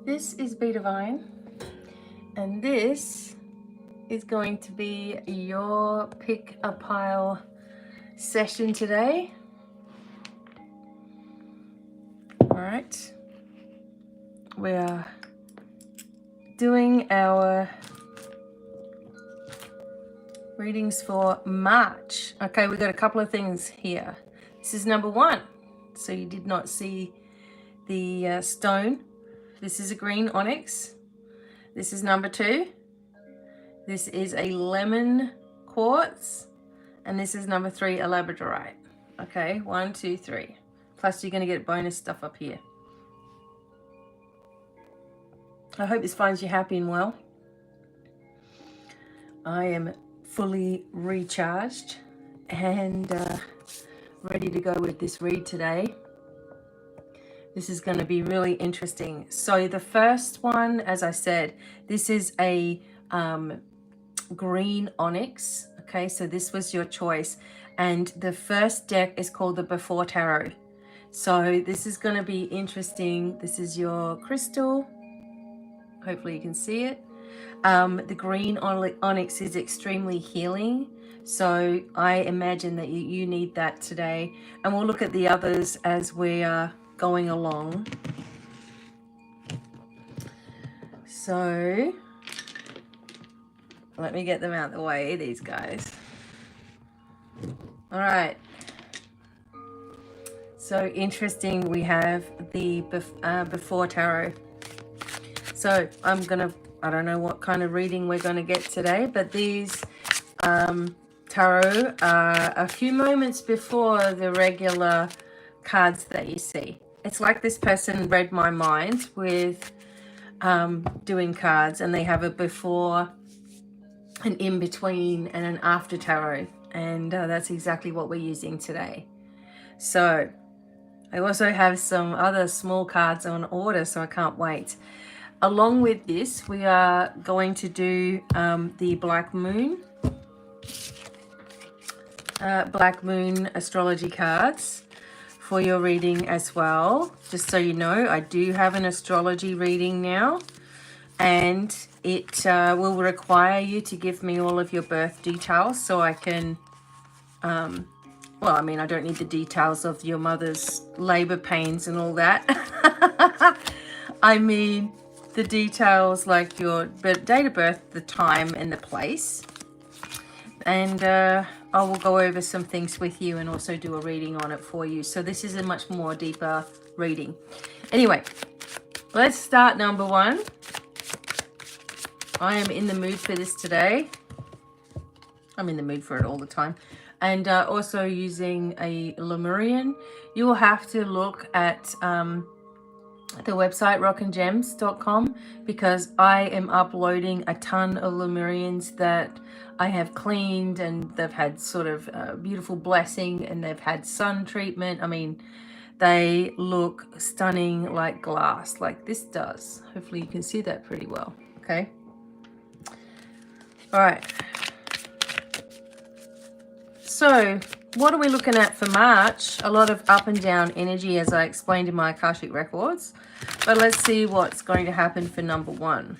This is BDevine, and this is going to be your pick a pile session today. All right, we are doing our readings for March. Okay, we've got a couple of things here. This is number 1, so you did not see the stone. This is a green onyx. This is number 2. This is a lemon quartz. And this is number 3, a labradorite. Okay, 1, 2, 3. Plus you're going to get bonus stuff up here. I hope this finds you happy and well. I am fully recharged and ready to go with this read today. This is going to be really interesting. So the first one, as I said, this is a green onyx. Okay, so this was your choice. And the first deck is called the Before Tarot. So this is going to be interesting. This is your crystal. Hopefully you can see it. The green onyx is extremely healing. So I imagine that you need that today. And we'll look at the others as we are going along. So let me get them out of the way, these guys. All right. So interesting, we have the Before Tarot. So I don't know what kind of reading we're going to get today, but these tarot are a few moments before the regular cards that you see. It's like this person read my mind with doing cards, and they have a before, an in between, and an after tarot, and that's exactly what we're using today. So I also have some other small cards on order, so I can't wait. Along with this, we are going to do the Black Moon astrology cards for your reading as well. Just so you know, I do have an astrology reading now, and it will require you to give me all of your birth details so I can, well, I mean, I don't need the details of your mother's labor pains and all that. I mean, the details like your date of birth, the time, and the place. And I will go over some things with you and also do a reading on it for you. So this is a much more deeper reading. Anyway, let's start number 1. I am in the mood for this today. I'm in the mood for it all the time. And also using a Lemurian. You will have to look at the website rockandgems.com, because I am uploading a ton of Lemurians that I have cleaned, and they've had sort of beautiful blessing, and they've had sun treatment. I mean, they look stunning like glass, like this does. Hopefully you can see that pretty well. Okay. All right. So what are we looking at for March? A lot of up and down energy, as I explained in my Akashic records. But let's see what's going to happen for number 1.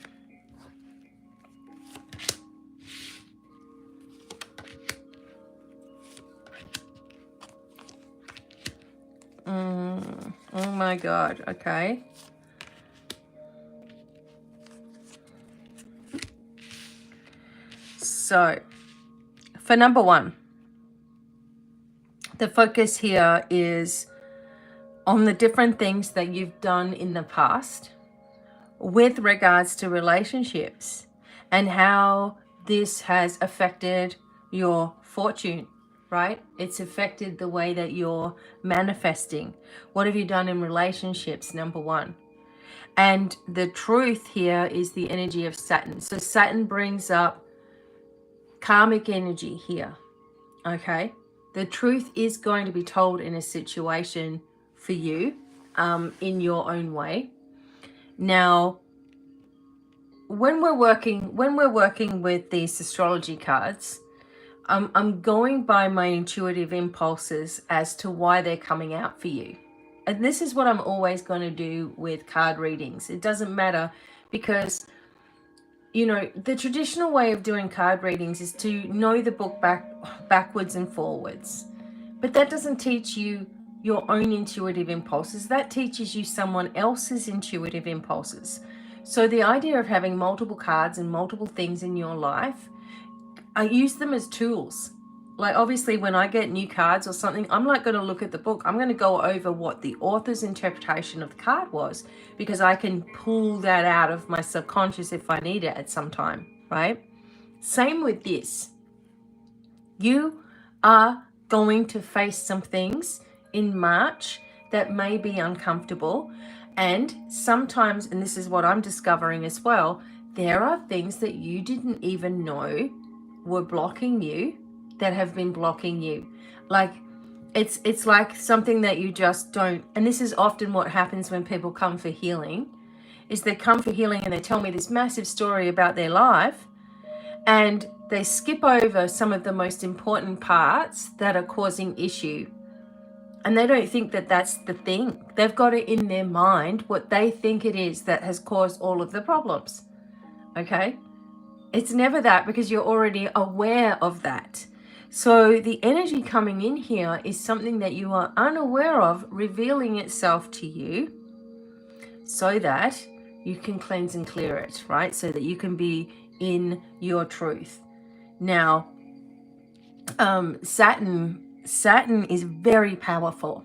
Oh my God. Okay. So for number 1, the focus here is on the different things that you've done in the past with regards to relationships, and how this has affected your fortune, right? It's affected the way that you're manifesting. What have you done in relationships, number 1? And the truth here is the energy of Saturn. So Saturn brings up karmic energy here, okay? The truth is going to be told in a situation for you, in your own way. Now, when we're working with these astrology cards, I'm going by my intuitive impulses as to why they're coming out for you. And this is what I'm always going to do with card readings. It doesn't matter, because the traditional way of doing card readings is to know the book backwards and forwards. But that doesn't teach you your own intuitive impulses. That teaches you someone else's intuitive impulses. So the idea of having multiple cards and multiple things in your life, I use them as tools. Like, obviously, when I get new cards or something, I'm not going to look at the book. I'm going to go over what the author's interpretation of the card was, because I can pull that out of my subconscious if I need it at some time, right? Same with this. You are going to face some things in March that may be uncomfortable. And sometimes, and this is what I'm discovering as well, there are things that you didn't even know were blocking you that have been blocking you. Like, it's like something that you just don't. And this is often what happens when people come for healing, is they come for healing and they tell me this massive story about their life, and they skip over some of the most important parts that are causing issue. And they don't think that that's the thing. They've got it in their mind what they think it is that has caused all of the problems. Okay? It's never that, because you're already aware of that. So the energy coming in here is something that you are unaware of revealing itself to you, so that you can cleanse and clear it, right? So that you can be in your truth. Now, Saturn is very powerful.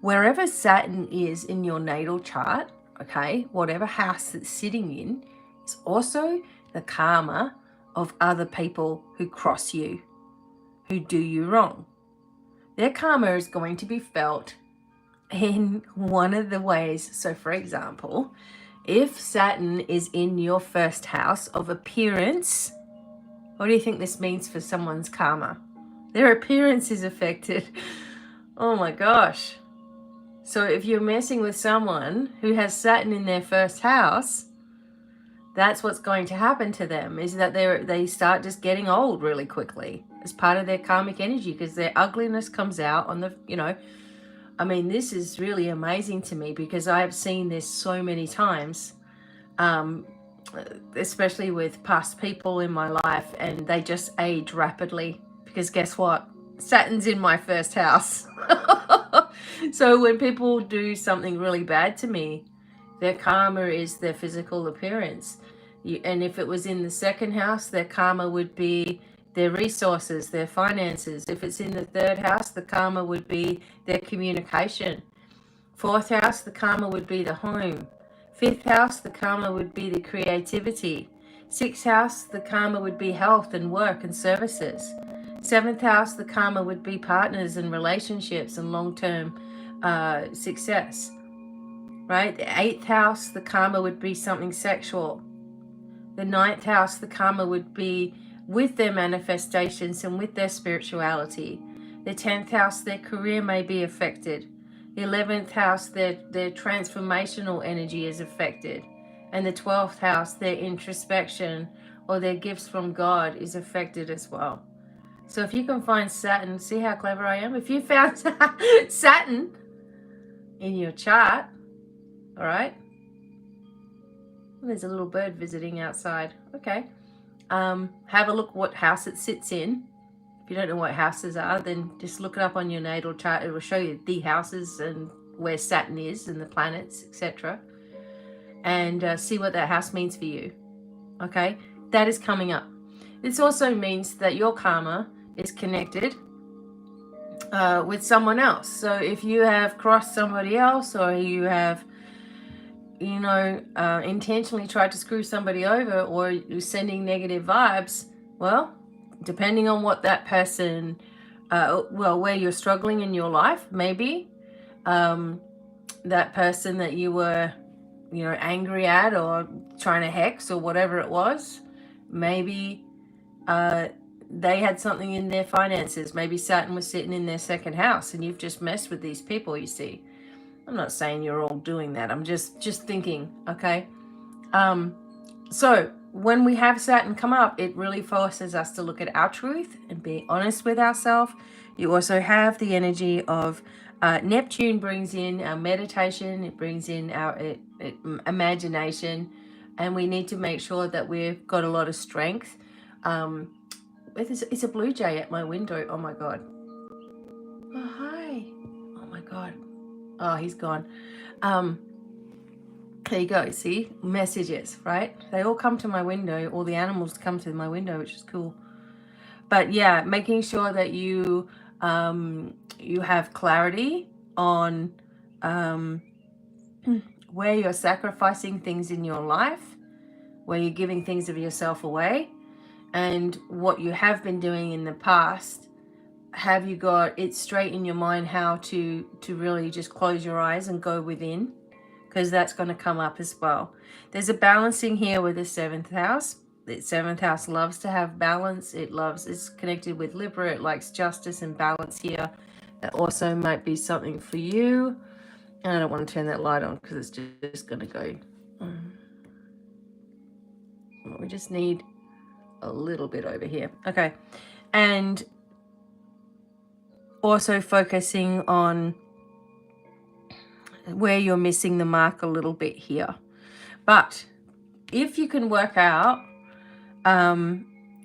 Wherever Saturn is in your natal chart, okay, whatever house it's sitting in, is also the karma of other people who cross you, who do you wrong. Their karma is going to be felt in one of the ways. So, for example, if Saturn is in your first house of appearance, what do you think this means for someone's karma? Their appearance is affected. Oh my gosh. So if you're messing with someone who has Saturn in their first house, that's what's going to happen to them, is that they start just getting old really quickly as part of their karmic energy, because their ugliness comes out on the, I mean, this is really amazing to me, because I have seen this so many times, especially with past people in my life, and they just age rapidly, because guess what? Saturn's in my first house. So when people do something really bad to me, their karma is their physical appearance. And if it was in the second house, their karma would be their resources, their finances. If it's in the third house, the karma would be their communication. Fourth house, the karma would be the home. Fifth house, the karma would be the creativity. Sixth house, the karma would be health and work and services. Seventh house, the karma would be partners and relationships and long-term success. Right? The eighth house, the karma would be something sexual. The ninth house, the karma would be with their manifestations and with their spirituality. The 10th house, their career may be affected. The 11th house, their transformational energy is affected. And the 12th house, their introspection or their gifts from God is affected as well. So if you can find Saturn, see how clever I am? If you found Saturn in your chart, all right. There's a little bird visiting outside. Okay. Have a look what house it sits in. If you don't know what houses are, then just look it up on your natal chart. It will show you the houses and where Saturn is and the planets, etc. And see what that house means for you. Okay. That is coming up. This also means that your karma is connected with someone else. So if you have crossed somebody else, or you have intentionally tried to screw somebody over, or you're sending negative vibes, well, depending on what that person, where you're struggling in your life, maybe that person that you were, angry at or trying to hex or whatever it was, maybe they had something in their finances. Maybe Saturn was sitting in their second house and you've just messed with these people, you see. I'm not saying you're all doing that. I'm just thinking, okay? So when we have Saturn come up, it really forces us to look at our truth and be honest with ourselves. You also have the energy of Neptune brings in our meditation, it brings in our imagination, and we need to make sure that we've got a lot of strength. It's a blue jay at my window. Oh my God. Oh, hi. Oh my God. Oh, he's gone. There you go. See, messages, right? They all come to my window. All the animals come to my window, which is cool. But yeah, making sure that you you have clarity on where you're sacrificing things in your life, where you're giving things of yourself away, and what you have been doing in the past. Have you got it straight in your mind how to really just close your eyes and go within? Because that's going to come up as well. There's a balancing here with the 7th house. The 7th house loves to have balance. It's connected with Libra. It likes justice and balance here. That also might be something for you. And I don't want to turn that light on because it's just going to go. We just need a little bit over here. Okay. And also focusing on where you're missing the mark a little bit here. But if you can work out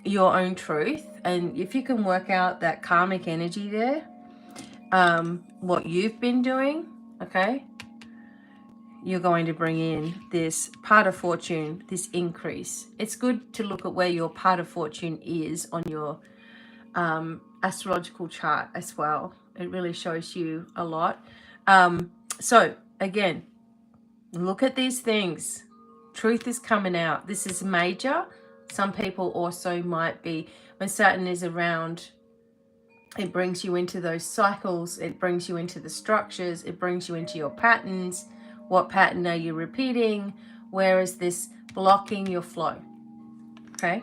your own truth, and if you can work out that karmic energy there, what you've been doing, okay, you're going to bring in this part of fortune, this increase. It's good to look at where your part of fortune is on your astrological chart as well. It really shows you a lot. So again, look at these things. Truth is coming out. This is major. Some people also might be, when Saturn is around, it brings you into those cycles. It brings you into the structures. It brings you into your patterns. What pattern are you repeating? Where is this blocking your flow? Okay.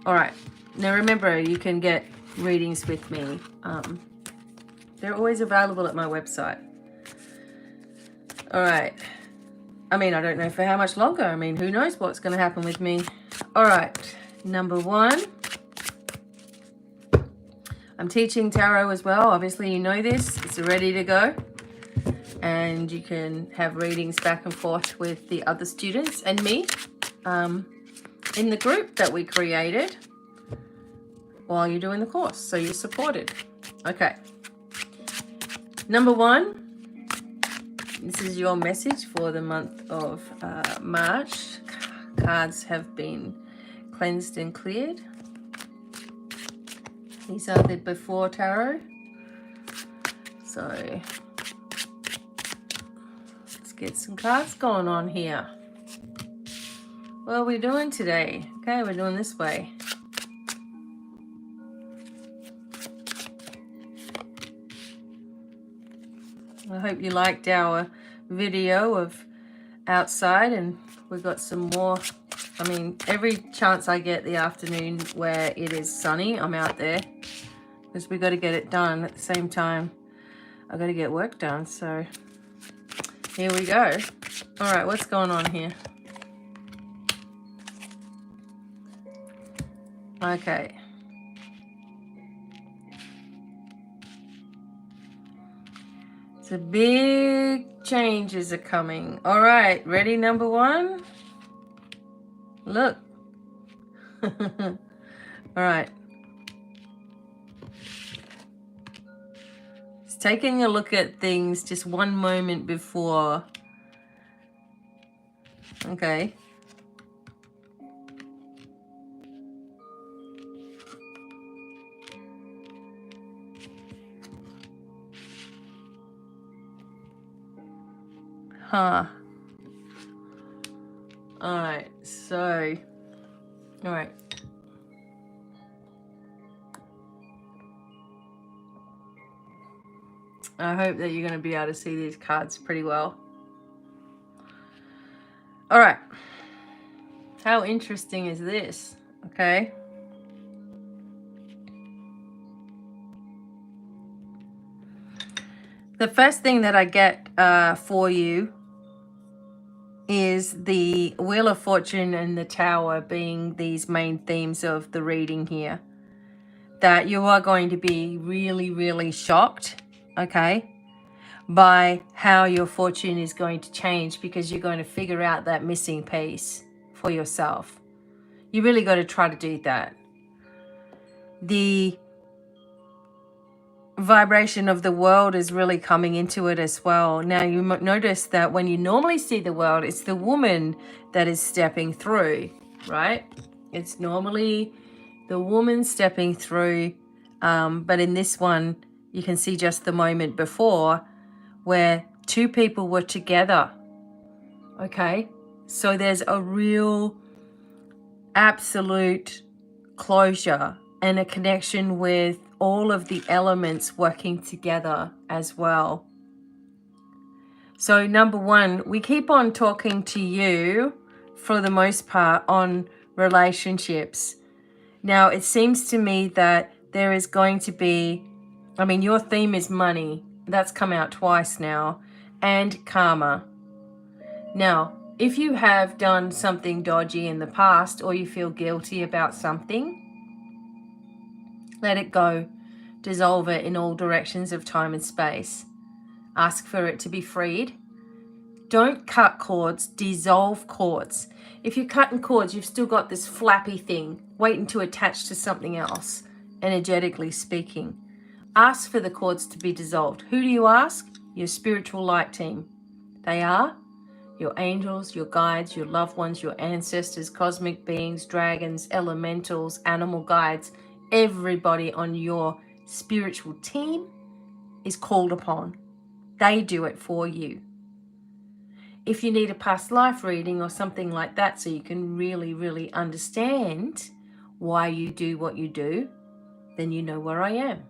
All right. Now remember, you can get readings with me. They're always available at my website. All right. I mean, I don't know for how much longer. I mean, who knows what's going to happen with me. All right. Number 1. I'm teaching tarot as well. Obviously, you know this. It's ready to go. And you can have readings back and forth with the other students and me in the group that we created while you're doing the course. So you're supported. Okay. Number 1. This is your message for the month of March. Cards have been cleansed and cleared. These are the before tarot. So let's get some cards going on here. What are we doing today? Okay, we're doing this way. I hope you liked our video of outside, and we've got some more. I mean, every chance I get the afternoon where it is sunny, I'm out there because we got to get it done at the same time. I've got to get work done. So here we go. All right, what's going on here? Okay. So big changes are coming. All right, ready, number 1? Look. All right. Just taking a look at things just one moment before. Okay. Huh. All right, so, all right. I hope that you're going to be able to see these cards pretty well. All right. How interesting is this? Okay. The first thing that I get for you is the Wheel of Fortune and the Tower being these main themes of the reading here. That you are going to be really, really shocked okay, by how your fortune is going to change, because you're going to figure out that missing piece for yourself. You really got to try to do that. The vibration of the world is really coming into it as well. Now you notice that when you normally see the world, it's the woman that is stepping through, right? It's normally the woman stepping through, but in this one you can see just the moment before where two people were together. Okay, so there's a real absolute closure and a connection with all of the elements working together as well. So number one, we keep on talking to you for the most part on relationships. Now it seems to me that there is going to be, I mean, your theme is money. That's come out twice now, and karma. Now, if you have done something dodgy in the past, or you feel guilty about something, let it go. Dissolve it in all directions of time and space. Ask for it to be freed. Don't cut cords, dissolve cords. If you're cutting cords, you've still got this flappy thing waiting to attach to something else, energetically speaking. Ask for the cords to be dissolved. Who do you ask? Your spiritual light team. They are your angels, your guides, your loved ones, your ancestors, cosmic beings, dragons, elementals, animal guides. Everybody on your spiritual team is called upon. They do it for you. If you need a past life reading or something like that so you can really, really understand why you do what you do, then you know where I am.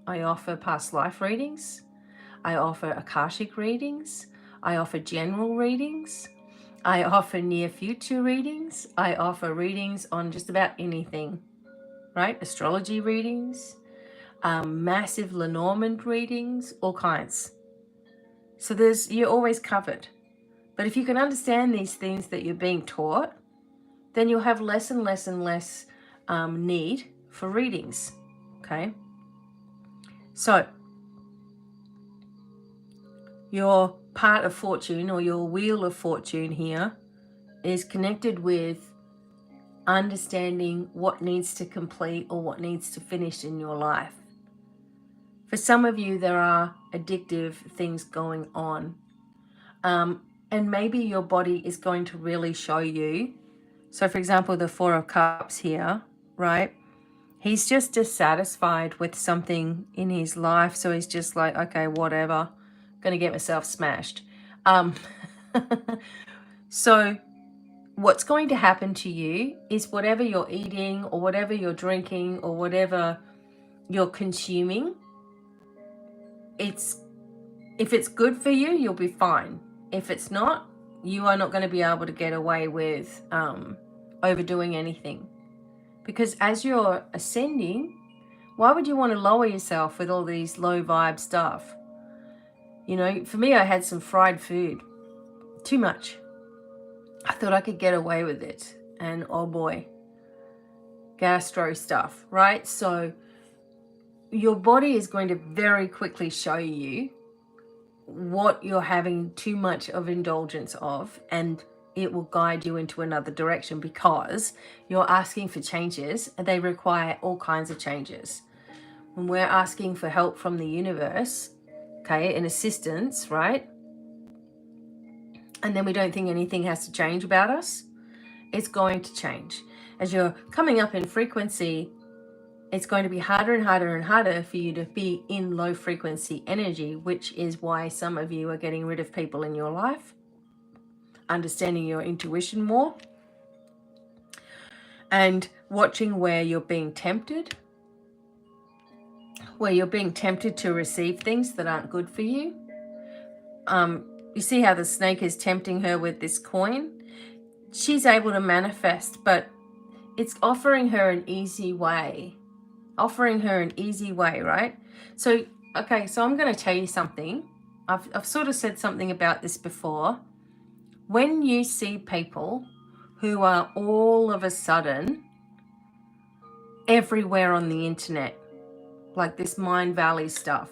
I offer past life readings. I offer Akashic readings. I offer general readings. I offer near future readings. I offer readings on just about anything, right? Astrology readings, massive Lenormand readings, all kinds. So you're always covered. But if you can understand these things that you're being taught, then you'll have less and less and less need for readings, okay? So your part of fortune, or your wheel of fortune here, is connected with understanding what needs to complete or what needs to finish in your life. For some of you, there are addictive things going on. And maybe your body is going to really show you. So for example, the Four of Cups here, right? He's just dissatisfied with something in his life. So he's just like, okay, whatever. Going to get myself smashed. So what's going to happen to you is whatever you're eating or whatever you're drinking or whatever you're consuming, if it's good for you, you'll be fine. If it's not, you are not going to be able to get away with overdoing anything. Because as you're ascending, why would you want to lower yourself with all these low vibe stuff? You know, for me, I had some fried food. Too much. I thought I could get away with it. And oh boy, gastro stuff, right? So your body is going to very quickly show you what you're having too much of indulgence of, and it will guide you into another direction because you're asking for changes and they require all kinds of changes. When we're asking for help from the universe, okay, and assistance, right? And then we don't think anything has to change about us, it's going to change. As you're coming up in frequency, it's going to be harder and harder and harder for you to be in low frequency energy, which is why some of you are getting rid of people in your life, understanding your intuition more, and watching where you're being tempted, to receive things that aren't good for you. You see how the snake is tempting her with this coin? She's able to manifest, but it's offering her an easy way. Right? So, okay, so I'm going to tell you something. I've sort of said something about this before. When you see people who are all of a sudden everywhere on the internet, like this Mind Valley stuff,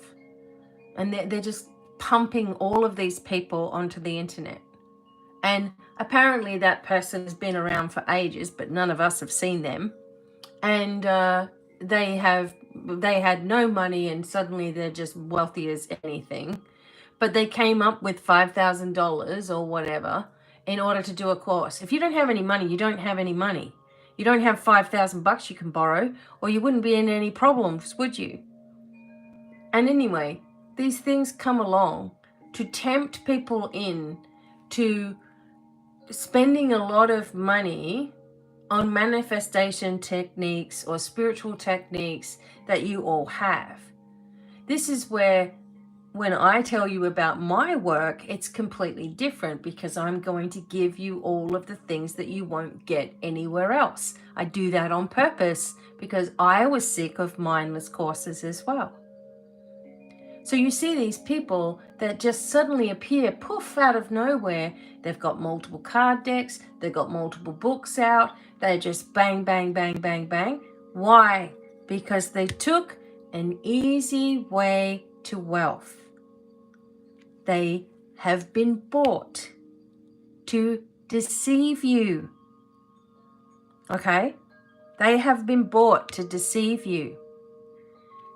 And they're just pumping all of these people onto the internet. And apparently that person has been around for ages, but none of us have seen them. And they had no money, and suddenly they're just wealthy as anything. But they came up with $5,000 or whatever in order to do a course. If you don't have any money, you don't have any money. You don't have $5,000 you can borrow, or you wouldn't be in any problems, would you? And anyway, these things come along to tempt people in to spending a lot of money on manifestation techniques or spiritual techniques that you all have. This is where, when I tell you about my work, it's completely different, because I'm going to give you all of the things that you won't get anywhere else. I do that on purpose because I was sick of mindless courses as well. So you see these people that just suddenly appear, poof, out of nowhere. They've got multiple card decks. They've got multiple books out. They just bang, bang, bang, bang, bang. Why? Because they took an easy way to wealth. They have been bought to deceive you. Okay? They have been bought to deceive you.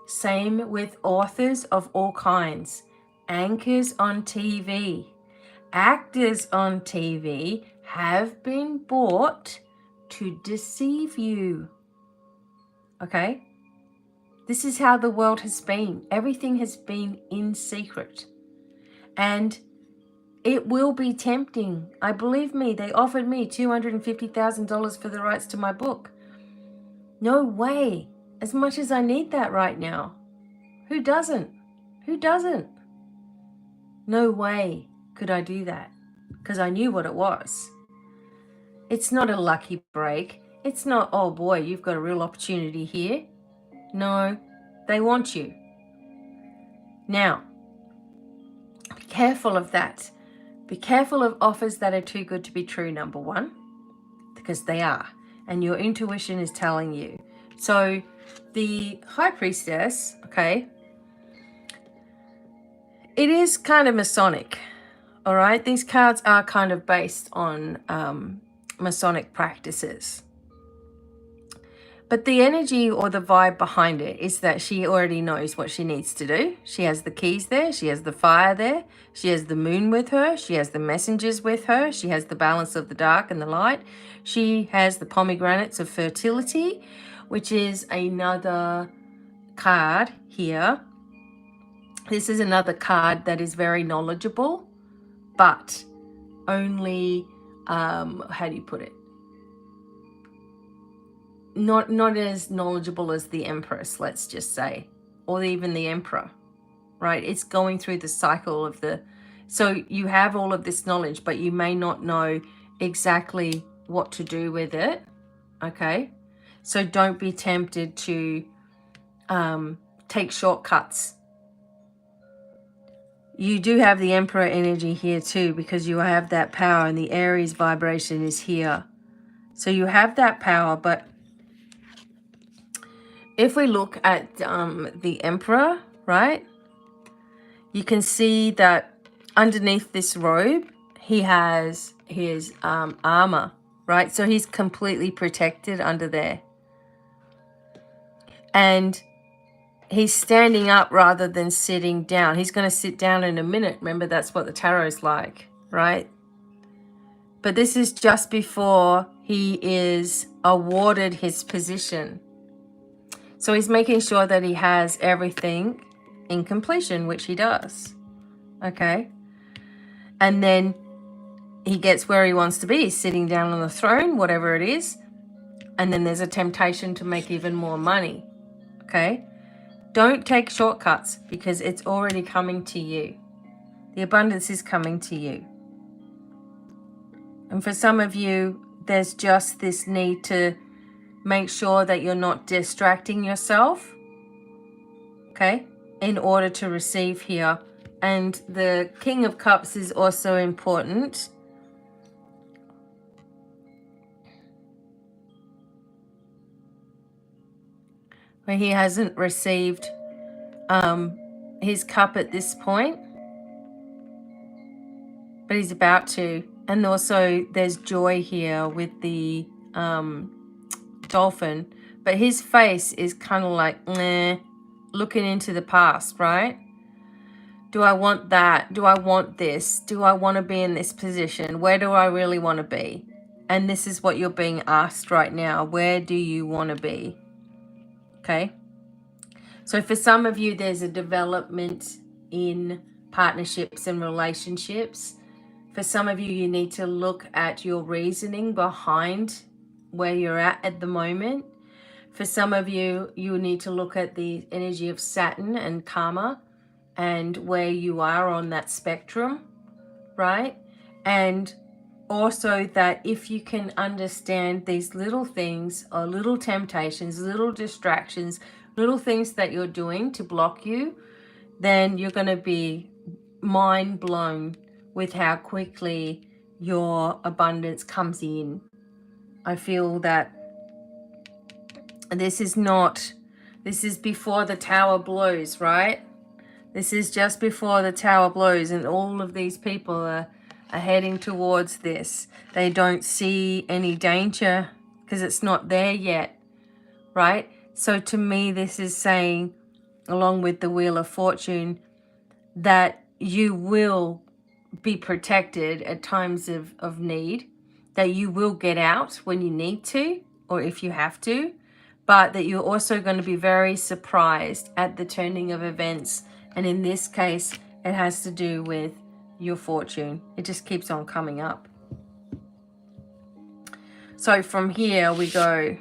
Same with authors of all kinds, anchors on TV, actors on TV have been bought to deceive you. Okay? This is how the world has been. Everything has been in secret. And it will be tempting. I believe me, they offered me $250,000 for the rights to my book. No way. As much as I need that right now. Who doesn't? Who doesn't? No way could I do that, because I knew what it was. It's not a lucky break. It's not, oh boy, you've got a real opportunity here. No, they want you. Now, be careful of that. Be careful of offers that are too good to be true, number one, because they are. And your intuition is telling you. So the High Priestess, okay, it is kind of Masonic, all right? These cards are kind of based on Masonic practices. But the energy or the vibe behind it is that she already knows what she needs to do. She has the keys there. She has the fire there. She has the moon with her. She has the messengers with her. She has the balance of the dark and the light. She has the pomegranates of fertility, which is another card here. This is another card that is very knowledgeable, but only, how do you put it? Not as knowledgeable as the Empress, let's just say, or even the Emperor, right? It's going through the cycle of the, so you have all of this knowledge, but you may not know exactly what to do with it, okay? So don't be tempted to take shortcuts. You do have the Emperor energy here too, because you have that power, and the Aries vibration is here. So you have that power, but if we look at the Emperor, right, you can see that underneath this robe, he has his armor, right? So he's completely protected under there. And he's standing up rather than sitting down. He's going to sit down in a minute. Remember, that's what the tarot's like, right? But this is just before he is awarded his position. So he's making sure that he has everything in completion, which he does. Okay? And then he gets where he wants to be. He's sitting down on the throne, whatever it is. And then there's a temptation to make even more money. Okay? Don't take shortcuts, because it's already coming to you. The abundance is coming to you. And for some of you, there's just this need to make sure that you're not distracting yourself, okay, in order to receive here. And the King of Cups is also important. Where he hasn't received his cup at this point, but he's about to. And also there's joy here with the dolphin, but his face is kind of like, meh, looking into the past, right? Do I want that? Do I want this? Do I want to be in this position? Where do I really want to be? And this is what you're being asked right now. Where do you want to be? Okay. So for some of you, there's a development in partnerships and relationships. For some of you, you need to look at your reasoning behind where you're at the moment. For some of you, you need to look at the energy of Saturn and karma and where you are on that spectrum, right? And also that if you can understand these little things or little temptations, little distractions, little things that you're doing to block you, then you're going to be mind blown with how quickly your abundance comes in. I feel that this is before the tower blows, right? This is just before the tower blows, and all of these people are heading towards this. They don't see any danger because it's not there yet, right? So to me, this is saying, along with the Wheel of Fortune, that you will be protected at times of need, that you will get out when you need to or if you have to, but that you're also going to be very surprised at the turning of events. And in this case, it has to do with your fortune. It just keeps on coming up. So from here we go.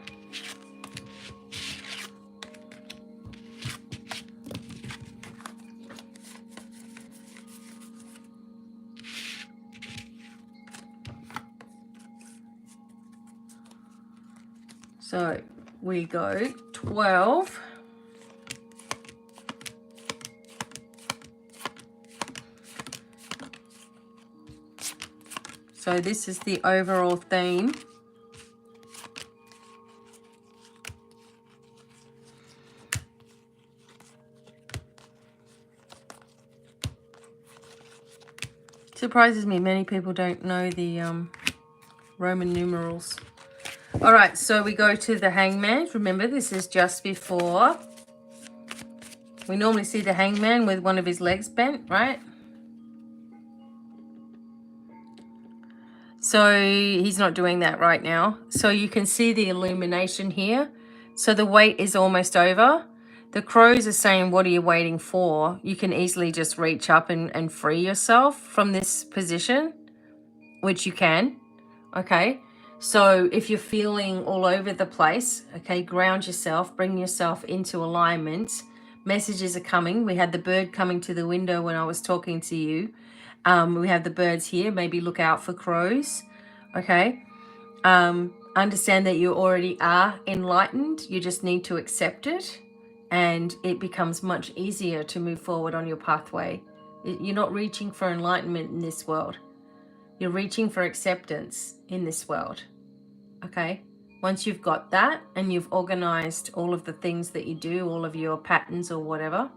So we go 12. So this is the overall theme. Surprises me, many people don't know the Roman numerals. All right, so we go to the Hangman. Remember, this is just before. We normally see the Hangman with one of his legs bent, right? So he's not doing that right now. So you can see the illumination here. So the wait is almost over. The crows are saying, what are you waiting for? You can easily just reach up and free yourself from this position, which you can, okay? So if you're feeling all over the place, okay, ground yourself, bring yourself into alignment. Messages are coming. We had the bird coming to the window when I was talking to you. We have the birds here. Maybe look out for crows, okay? Understand that you already are enlightened. You just need to accept it, and it becomes much easier to move forward on your pathway. You're not reaching for enlightenment in this world. You're reaching for acceptance in this world, okay? Once you've got that and you've organized all of the things that you do, all of your patterns or whatever,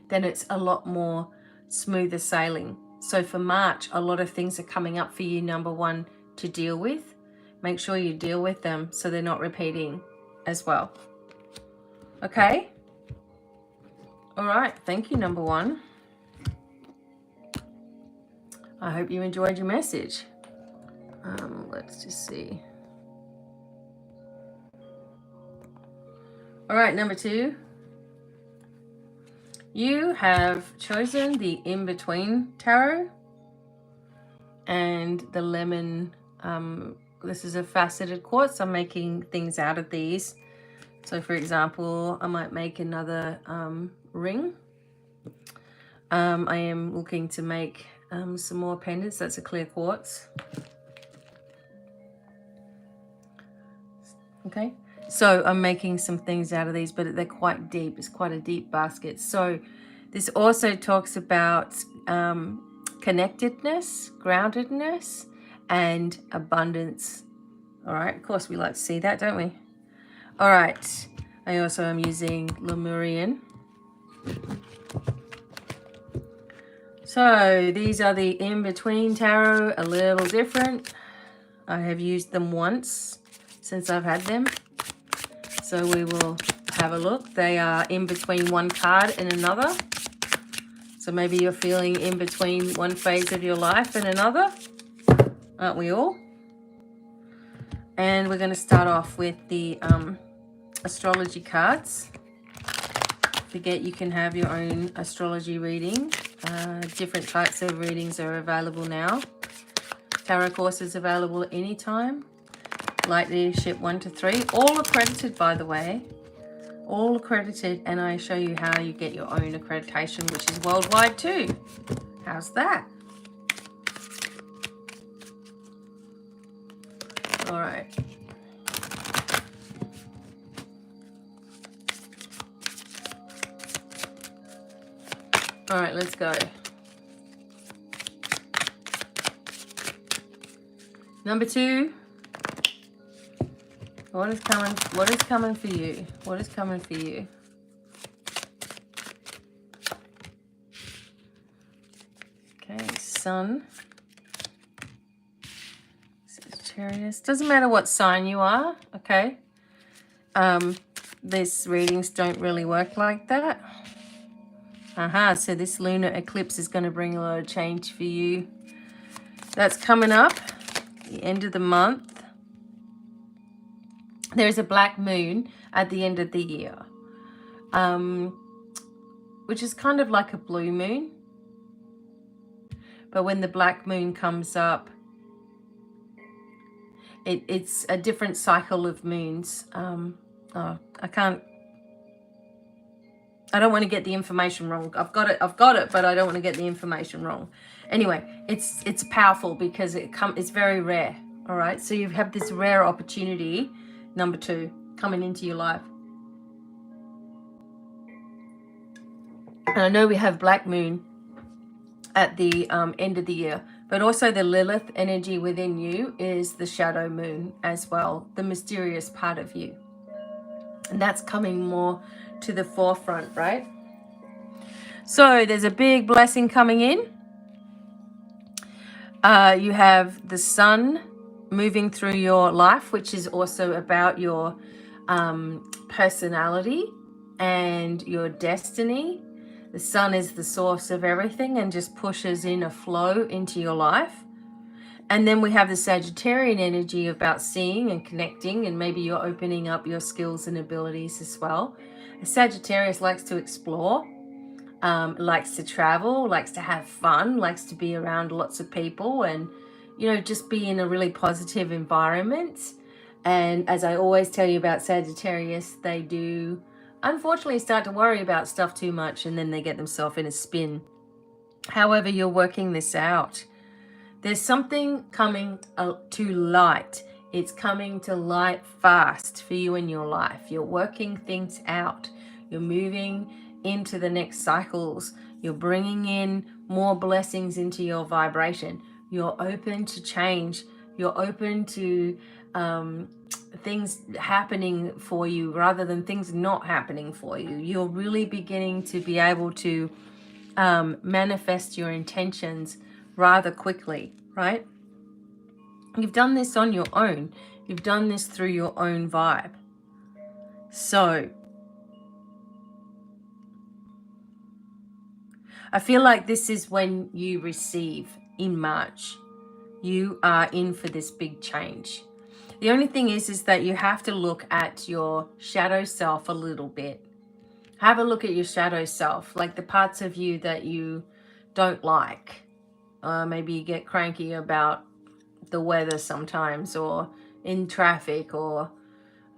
then it's a lot more smoother sailing. So for March, a lot of things are coming up for you, number one, to deal with. Make sure you deal with them so they're not repeating as well. Okay? All right. Thank you, number one. I hope you enjoyed your message. Let's just see. All right, number two. You have chosen the In-Between Tarot and the lemon. This is a faceted quartz. I'm making things out of these. So for example, I might make another ring. I am looking to make some more pendants. That's a clear quartz. Okay, so I'm making some things out of these, but they're quite deep. It's quite a deep basket. So this also talks about connectedness, groundedness, and abundance. All right, of course we like to see that, don't we? All right, I also am using Lemurian. So these are the in-between tarot, a little different. I have used them once since I've had them. So we will have a look. They are in between one card and another. So maybe you're feeling in between one phase of your life and another. Aren't we all? And we're going to start off with the astrology cards. Forget you can have your own astrology reading. Different types of readings are available now. Tarot courses available at any time. Light Leadership 1 to 3. All accredited, by the way. All accredited, and I show you how you get your own accreditation, which is worldwide too. How's that? All right. All right, let's go. Number 2. What is coming? What is coming for you? What is coming for you? Okay, Sun. Sagittarius. Doesn't matter what sign you are, okay? These readings don't really work like that. So this lunar eclipse is going to bring a lot of change for you. That's coming up, the end of the month. There's a black moon at the end of the year, which is kind of like a blue moon. But when the black moon comes up, it's a different cycle of moons. I don't want to get the information wrong. I've got it, but I don't want to get the information wrong. Anyway, it's powerful because it's very rare. All right, so you have this rare opportunity, number 2, coming into your life. And I know we have black moon at the end of the year, but also the Lilith energy within you is the shadow moon as well, the mysterious part of you. And that's coming more to the forefront, right? So there's a big blessing coming in. You have the sun moving through your life, which is also about your personality and your destiny. The sun is the source of everything and just pushes in a flow into your life. And then we have the Sagittarian energy about seeing and connecting, and maybe you're opening up your skills and abilities as well. A Sagittarius likes to explore, likes to travel, likes to have fun, likes to be around lots of people and, just be in a really positive environment. And as I always tell you about Sagittarius, they do unfortunately start to worry about stuff too much and then they get themselves in a spin. However, you're working this out. There's something coming to light. It's coming to light fast for you in your life. You're working things out. You're moving into the next cycles. You're bringing in more blessings into your vibration. You're open to change. You're open to things happening for you rather than things not happening for you. You're really beginning to be able to manifest your intentions rather quickly, right? You've done this on your own. You've done this through your own vibe. So I feel like this is when you receive in March. You are in for this big change. The only thing is that you have to look at your shadow self a little bit. Have a look at your shadow self, like the parts of you that you don't like. Maybe you get cranky about the weather sometimes, or in traffic, or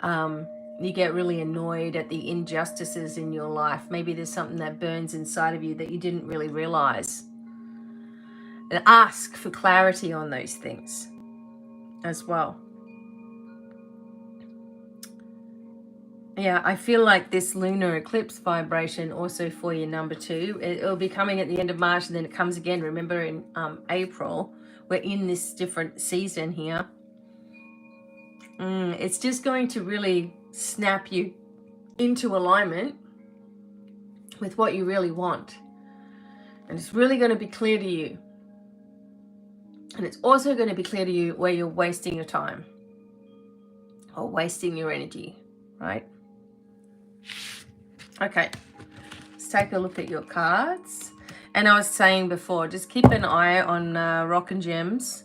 you get really annoyed at the injustices in your life. Maybe there's something that burns inside of you that you didn't really realize. And ask for clarity on those things as well. Yeah, I feel like this lunar eclipse vibration also for your number 2. It'll be coming at the end of March and then it comes again. Remember in April, we're in this different season here. It's just going to really snap you into alignment with what you really want. And it's really going to be clear to you. And it's also going to be clear to you where you're wasting your time or wasting your energy, right? Okay, let's take a look at your cards. And I was saying before, just keep an eye on Rock and Gems,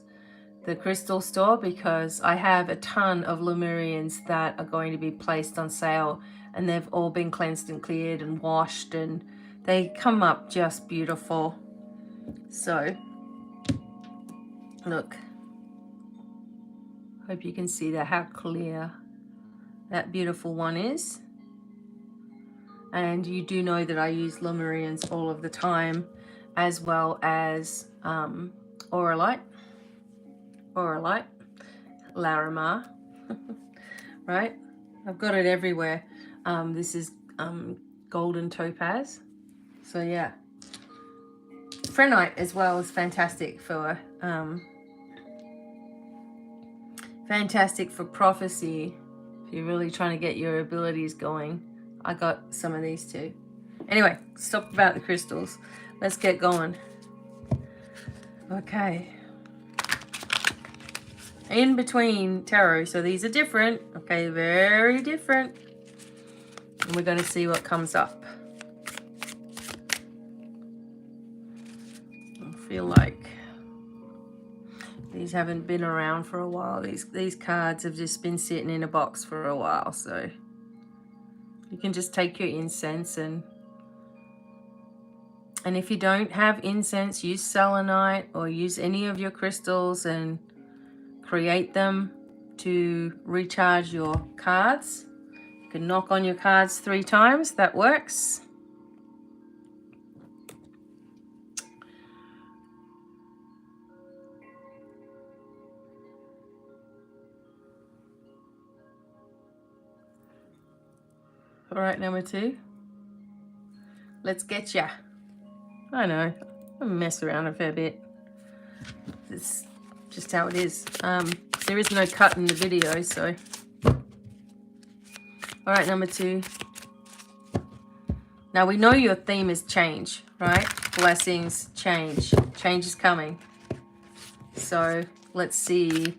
the crystal store, because I have a ton of Lemurians that are going to be placed on sale, and they've all been cleansed and cleared and washed, and they come up just beautiful. So look, hope you can see that, how clear that beautiful one is. And you do know that I use Lemurians all of the time, as well as Auralite, Larimar, right? I've got it everywhere. This is golden topaz. So yeah, Phrenite as well is fantastic for prophecy. If you're really trying to get your abilities going, I got some of these too. Anyway, stop about the crystals. Let's get going. Okay. In between tarot, so these are different. Okay, very different. And we're going to see what comes up. I feel like these haven't been around for a while. These cards have just been sitting in a box for a while, so you can just take your incense and if you don't have incense, use selenite or use any of your crystals and create them to recharge your cards. You can knock on your cards 3 times, that works. All right, number 2. Let's get ya. I know, I mess around a fair bit. It's just how it is. There is no cut in the video, so. All right, number 2. Now we know your theme is change, right? Blessings, change. Change is coming. So let's see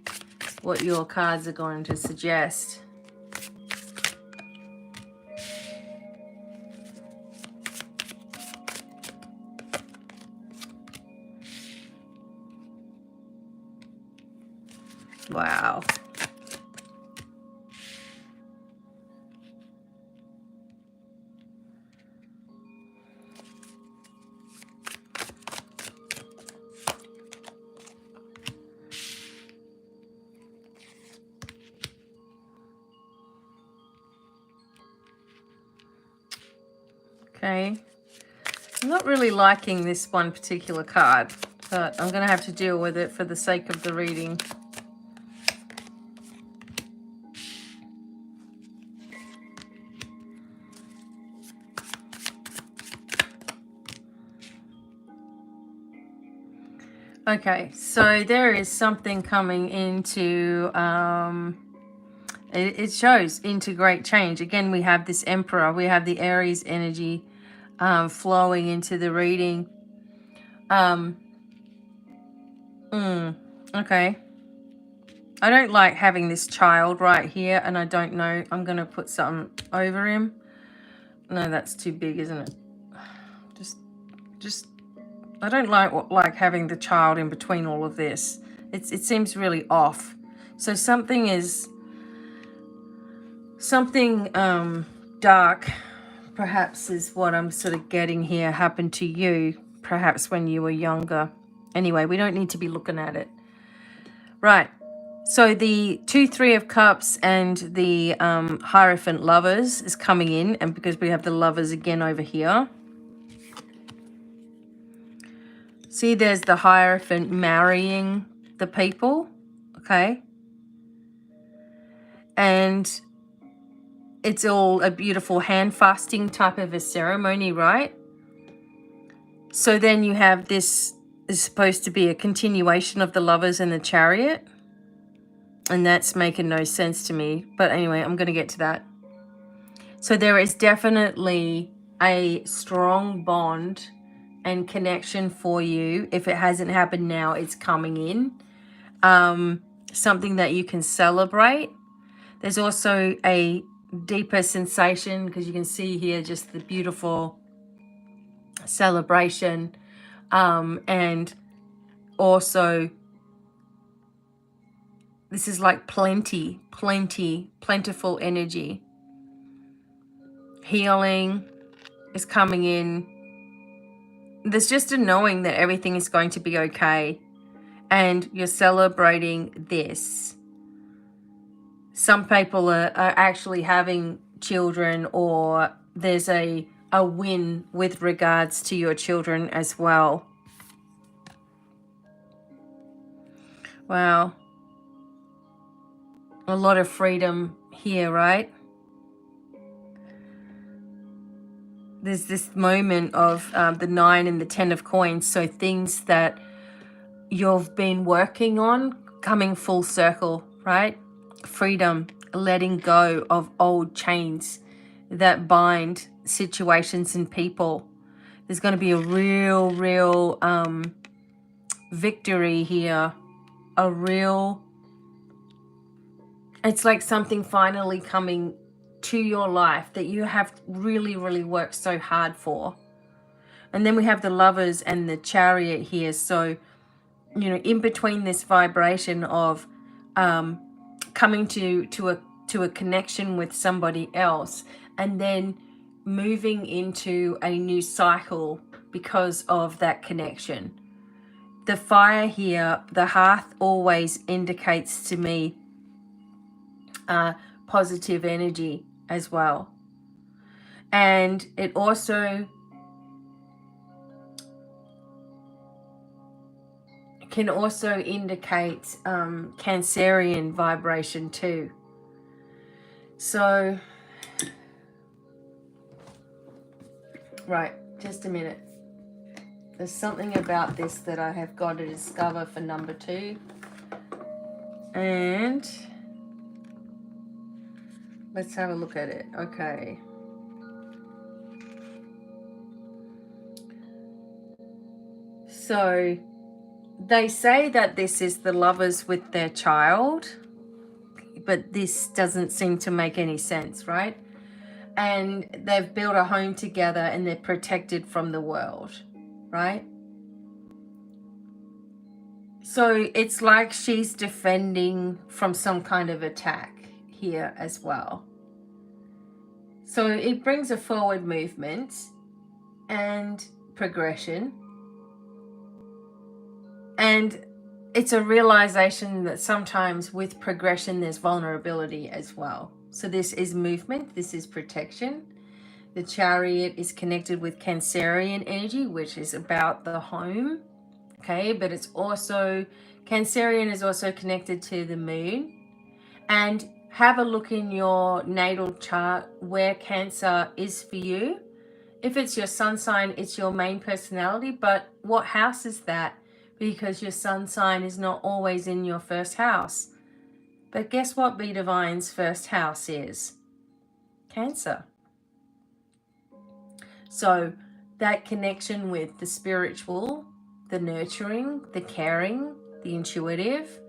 what your cards are going to suggest. Wow. Okay. I'm not really liking this one particular card, but I'm going to have to deal with it for the sake of the reading. Okay, so there is something coming into, it shows into great change. Again, we have this Emperor, we have the Aries energy flowing into the reading. Okay. I don't like having this child right here, and I don't know, I'm going to put something over him. No, that's too big, isn't it? Just I don't like having the child in between all of this. It seems really off. So something dark, perhaps, is what I'm sort of getting here, happened to you, perhaps when you were younger. Anyway, we don't need to be looking at it. Right. So the 2, 3 of Cups and the Hierophant Lovers is coming in, and because we have the Lovers again over here. See, there's the Hierophant marrying the people, okay? And it's all a beautiful hand fasting type of a ceremony, right? So then you have this is supposed to be a continuation of the Lovers and the Chariot. And that's making no sense to me. But anyway, I'm going to get to that. So there is definitely a strong bond and connection for you. If it hasn't happened now, it's coming in. Something that you can celebrate. There's also a deeper sensation, because you can see here just the beautiful celebration, and also this is like plentiful energy. Healing is coming in. There's just a knowing that everything is going to be okay, and you're celebrating this. Some people are actually having children, or there's a win with regards to your children as well. Wow. A lot of freedom here, right? There's this moment of the 9 and the 10 of coins. So things that you've been working on coming full circle, right? Freedom, letting go of old chains that bind situations and people. There's going to be a real victory here. It's like something finally coming to your life that you have really worked so hard for. And then we have the Lovers and the Chariot here. So, you know, in between this vibration of coming to a connection with somebody else, and then moving into a new cycle because of that connection. The fire here, the hearth, always indicates to me positive energy as well. And it also can also indicate Cancerian vibration too. So, right, just a minute. There's something about this that I have got to discover for number 2. And let's have a look at it. Okay. So they say that this is the Lovers with their child, but this doesn't seem to make any sense, right? And they've built a home together and they're protected from the world, right? So it's like she's defending from some kind of attack here as well. So it brings a forward movement and progression. And it's a realization that sometimes with progression, there's vulnerability as well. So this is movement, this is protection. The Chariot is connected with Cancerian energy, which is about the home. Okay, but it's also, Cancerian is also connected to the moon. And have a look in your natal chart where Cancer is for you. If it's your sun sign, it's your main personality, but what house is that? Because your sun sign is not always in your first house. But guess what BDevine's first house is? Cancer. So that connection with the spiritual, the nurturing, the caring, the intuitive,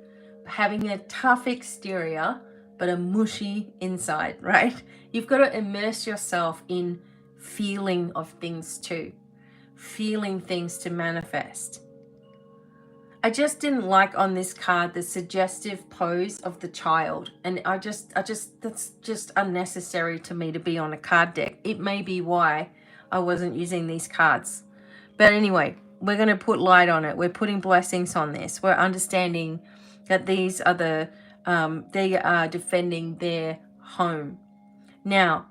having a tough exterior, but a mushy inside, right? You've got to immerse yourself in feeling of things too. Feeling things to manifest. I just didn't like on this card the suggestive pose of the child, and I just that's just unnecessary to me to be on a card deck. It may be why I wasn't using these cards, but anyway, we're going to put light on it. We're putting blessings on this. We're understanding that these are the they are defending their home. Now,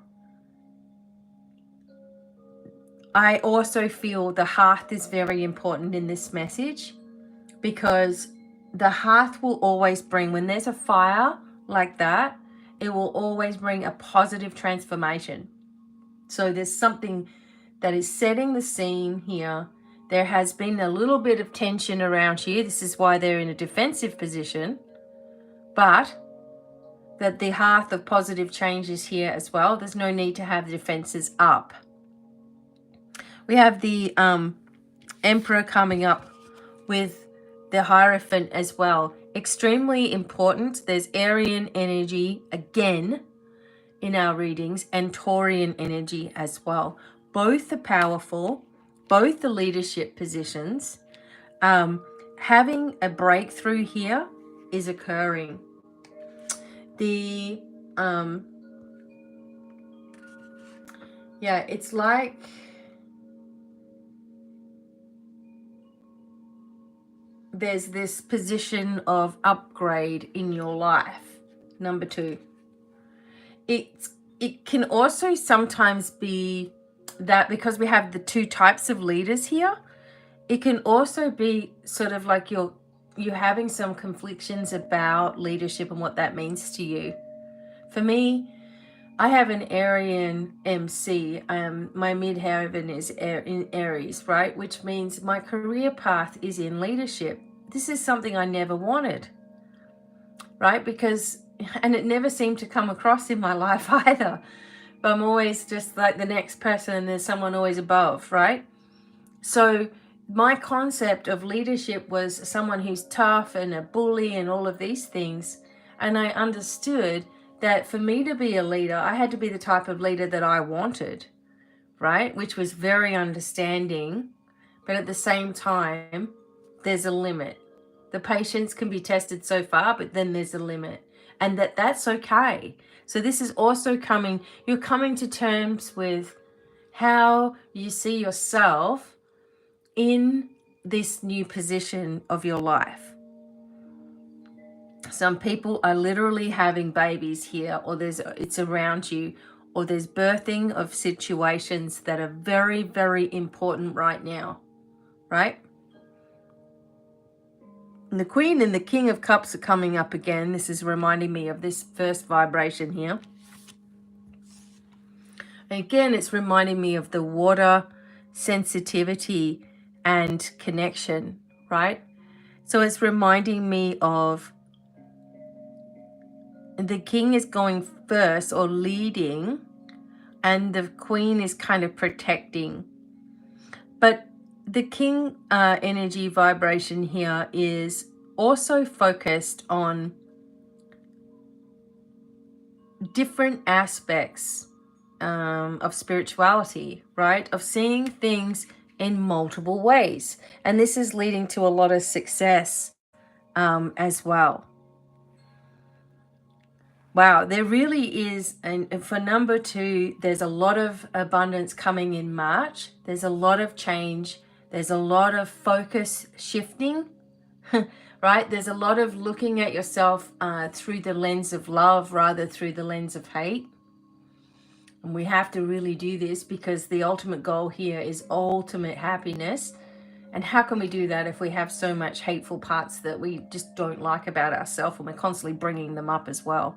I also feel the hearth is very important in this message, because the hearth will always bring, when there's a fire like that, it will always bring a positive transformation. So there's something that is setting the scene here. There has been a little bit of tension around here. This is why they're in a defensive position. But that the hearth of positive change is here as well. There's no need to have the defenses up. We have the Emperor coming up with the Hierophant as well. Extremely important. There's Aryan energy again in our readings and Taurian energy as well. Both are powerful. Both the leadership positions. Having a breakthrough here is occurring. The yeah, it's like there's this position of upgrade in your life. Number 2. It can also sometimes be that because we have the 2 types of leaders here, it can also be sort of like you're having some conflictions about leadership and what that means to you. For me, I have an Aryan MC. My midheaven is in Aries, right? Which means my career path is in leadership. This is something I never wanted, right? And it never seemed to come across in my life either. But I'm always just like the next person and there's someone always above, right? So my concept of leadership was someone who's tough and a bully and all of these things. And I understood that for me to be a leader, I had to be the type of leader that I wanted, right? Which was very understanding. But at the same time, there's a limit. The patience can be tested so far, but then there's a limit. And that's okay. So this is also you're coming to terms with how you see yourself in this new position of your life. Some people are literally having babies here, or it's around you, or there's birthing of situations that are very, very important right now, right? And the Queen and the King of Cups are coming up again. This is reminding me of this first vibration here. And again, it's reminding me of the water sensitivity and connection, right? So it's reminding me of the King is going first or leading, and the Queen is kind of protecting. But the King energy vibration here is also focused on different aspects of spirituality, right? Of seeing things in multiple ways. And this is leading to a lot of success as well. Wow, there really is, and for number 2, there's a lot of abundance coming in March. There's a lot of change. There's a lot of focus shifting, right? There's a lot of looking at yourself through the lens of love rather through the lens of hate. And we have to really do this because the ultimate goal here is ultimate happiness. And how can we do that if we have so much hateful parts that we just don't like about ourselves, and we're constantly bringing them up as well?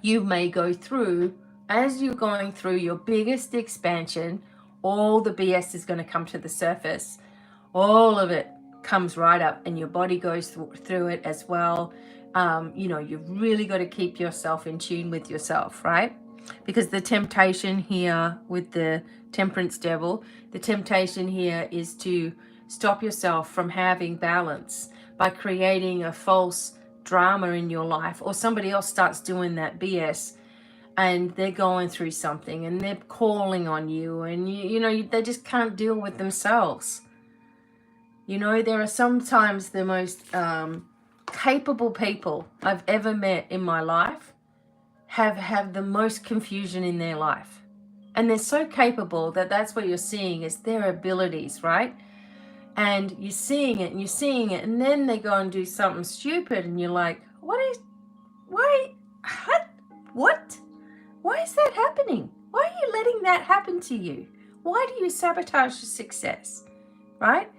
You may go through, as you're going through your biggest expansion, all the BS is going to come to the surface. All of it comes right up, and your body goes through it as well. You've really got to keep yourself in tune with yourself, right? Because the temptation here with the Temperance Devil, the temptation here is to stop yourself from having balance by creating a false drama in your life, or somebody else starts doing that BS and they're going through something and they're calling on you, and they just can't deal with themselves. There are sometimes the most capable people I've ever met in my life have the most confusion in their life, and they're so capable that's what you're seeing is their abilities, right? And you're seeing it, and then they go and do something stupid, and you're like, why is that happening? Why are you letting that happen to you? Why do you sabotage your success, right?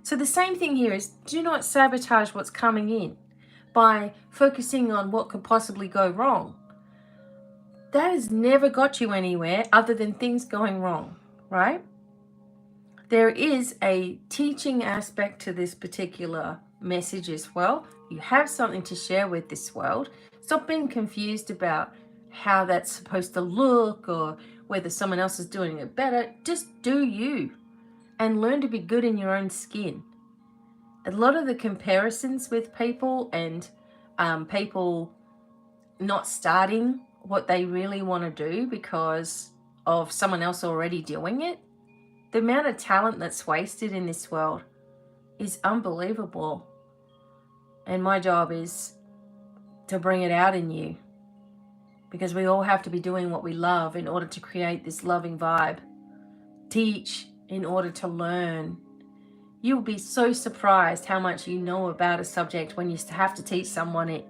So the same thing here is, do not sabotage what's coming in by focusing on what could possibly go wrong. That has never got you anywhere other than things going wrong, right? There is a teaching aspect to this particular message as well. You have something to share with this world. Stop being confused about how that's supposed to look or whether someone else is doing it better. Just do you and learn to be good in your own skin. A lot of the comparisons with people and people not starting what they really want to do because of someone else already doing it, the amount of talent that's wasted in this world is unbelievable. And my job is to bring it out in you, because we all have to be doing what we love in order to create this loving vibe. Teach in order to learn. You'll be so surprised how much you know about a subject when you have to teach someone it.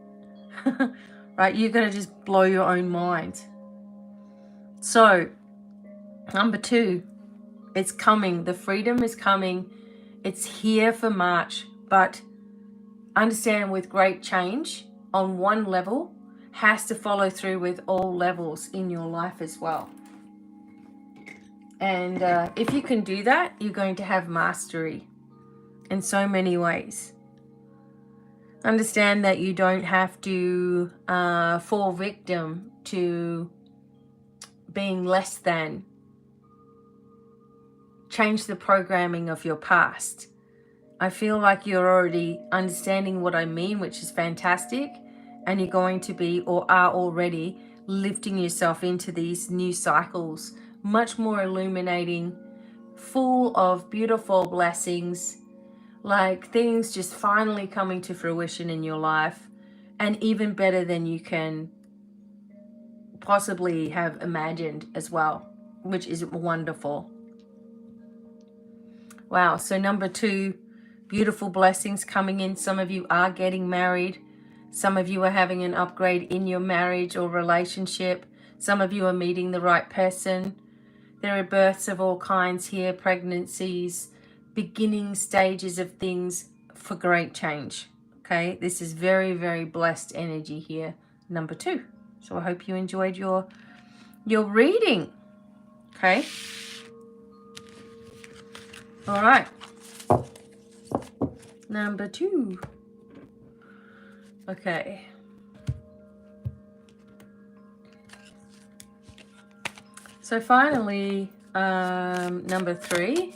Right? You're going to just blow your own mind. So, number 2, it's coming. The freedom is coming. It's here for March. But understand, with great change on one level has to follow through with all levels in your life as well. And if you can do that, you're going to have mastery in so many ways. Understand that you don't have to fall victim to being less than. Change the programming of your past. I feel like you're already understanding what I mean, which is fantastic. And you're going to be, or are already, lifting yourself into these new cycles, much more illuminating, full of beautiful blessings, like things just finally coming to fruition in your life, and even better than you can possibly have imagined as well, which is wonderful. Wow, so number 2, beautiful blessings coming in. Some of you are getting married. Some of you are having an upgrade in your marriage or relationship. Some of you are meeting the right person. There are births of all kinds here, pregnancies, beginning stages of things for great change. Okay, this is very, very blessed energy here, number 2. So I hope you enjoyed your reading. Okay. All right. Number 2. Okay. So finally, number 3.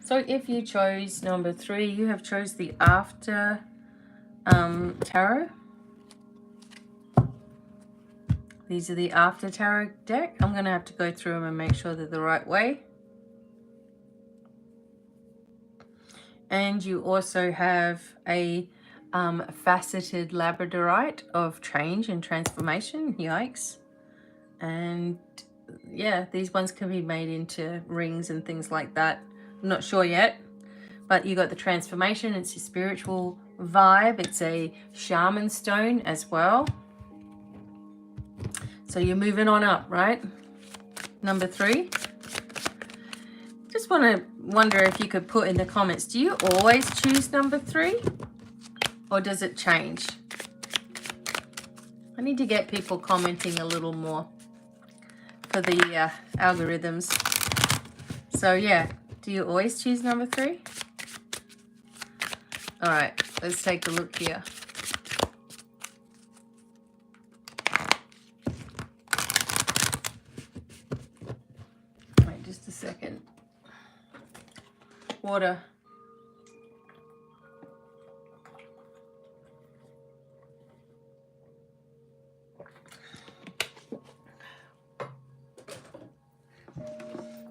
So if you chose number 3, you have chose the After Tarot. These are the After Tarot deck. I'm going to have to go through them and make sure they're the right way. And you also have a faceted labradorite of change and transformation. Yikes. And yeah, these ones can be made into rings and things like that. I'm not sure yet. But you got the transformation. It's a spiritual vibe. It's a shaman stone as well. So you're moving on up, right? Number 3. Just wonder if you could put in the comments, do you always choose number 3? Or does it change? I need to get people commenting a little more for the algorithms. So yeah, do you always choose number 3? All right, let's take a look here. Wait just a second. Water.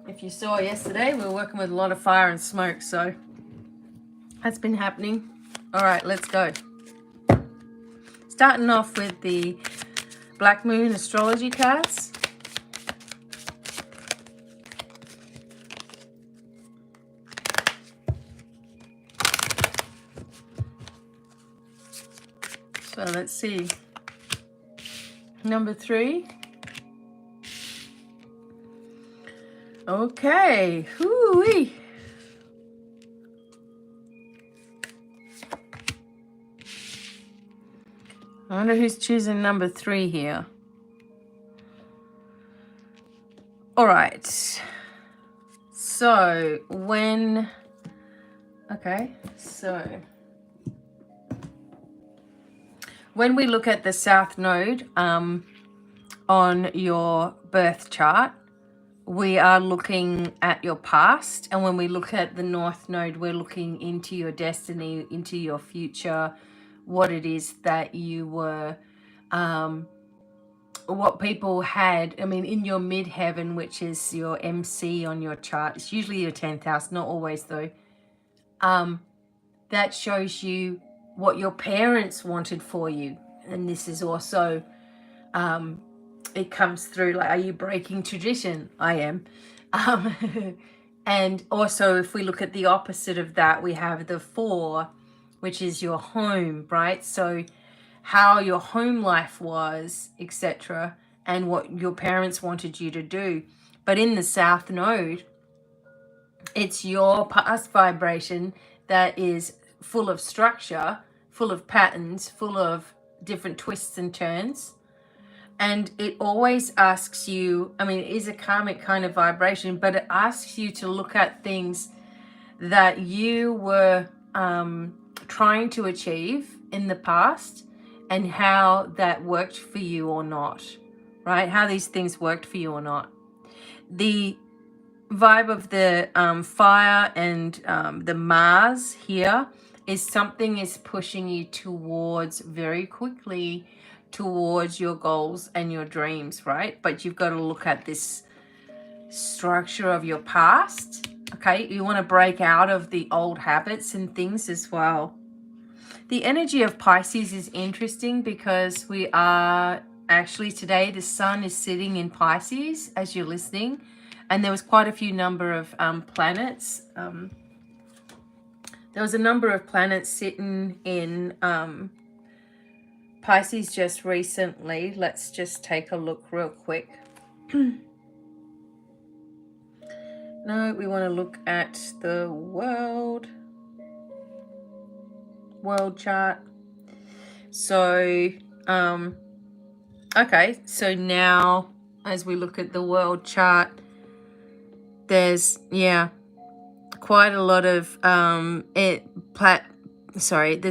If you saw yesterday, we were working with a lot of fire and smoke, so that's been happening. All right, let's go. Starting off with the Black Moon astrology cards. So let's see. Number 3. Okay. Hoo-wee. I wonder who's choosing number 3 here. All right. So when when we look at the South Node on your birth chart, we are looking at your past. And when we look at the North Node, we're looking into your destiny, into your future, what it is that you were, what people had. I mean, in your midheaven, which is your MC on your chart, it's usually your 10th house, not always though. That shows you what your parents wanted for you. And this is also, it comes through like, are you breaking tradition? I am. And also, if we look at the opposite of that, we have the 4, which is your home, right? So how your home life was, etc., and what your parents wanted you to do. But in the South Node, it's your past vibration that is full of structure, full of patterns, full of different twists and turns. And it always asks you, I mean, it is a karmic kind of vibration, but it asks you to look at things that you were trying to achieve in the past and how that worked for you or not, right? How these things worked for you or not. The vibe of the fire and the Mars here is something is pushing you towards very quickly towards your goals and your dreams, right? But you've got to look at this structure of your past, okay? You want to break out of the old habits and things as well. The energy of Pisces is interesting because we are actually today, the sun is sitting in Pisces as you're listening, and there was quite a few number of planets. There was a number of planets sitting in Pisces just recently. Let's just take a look real quick. No, we want to look at the world chart. So, okay, so now as we look at the world chart, there's, quite a lot of, there's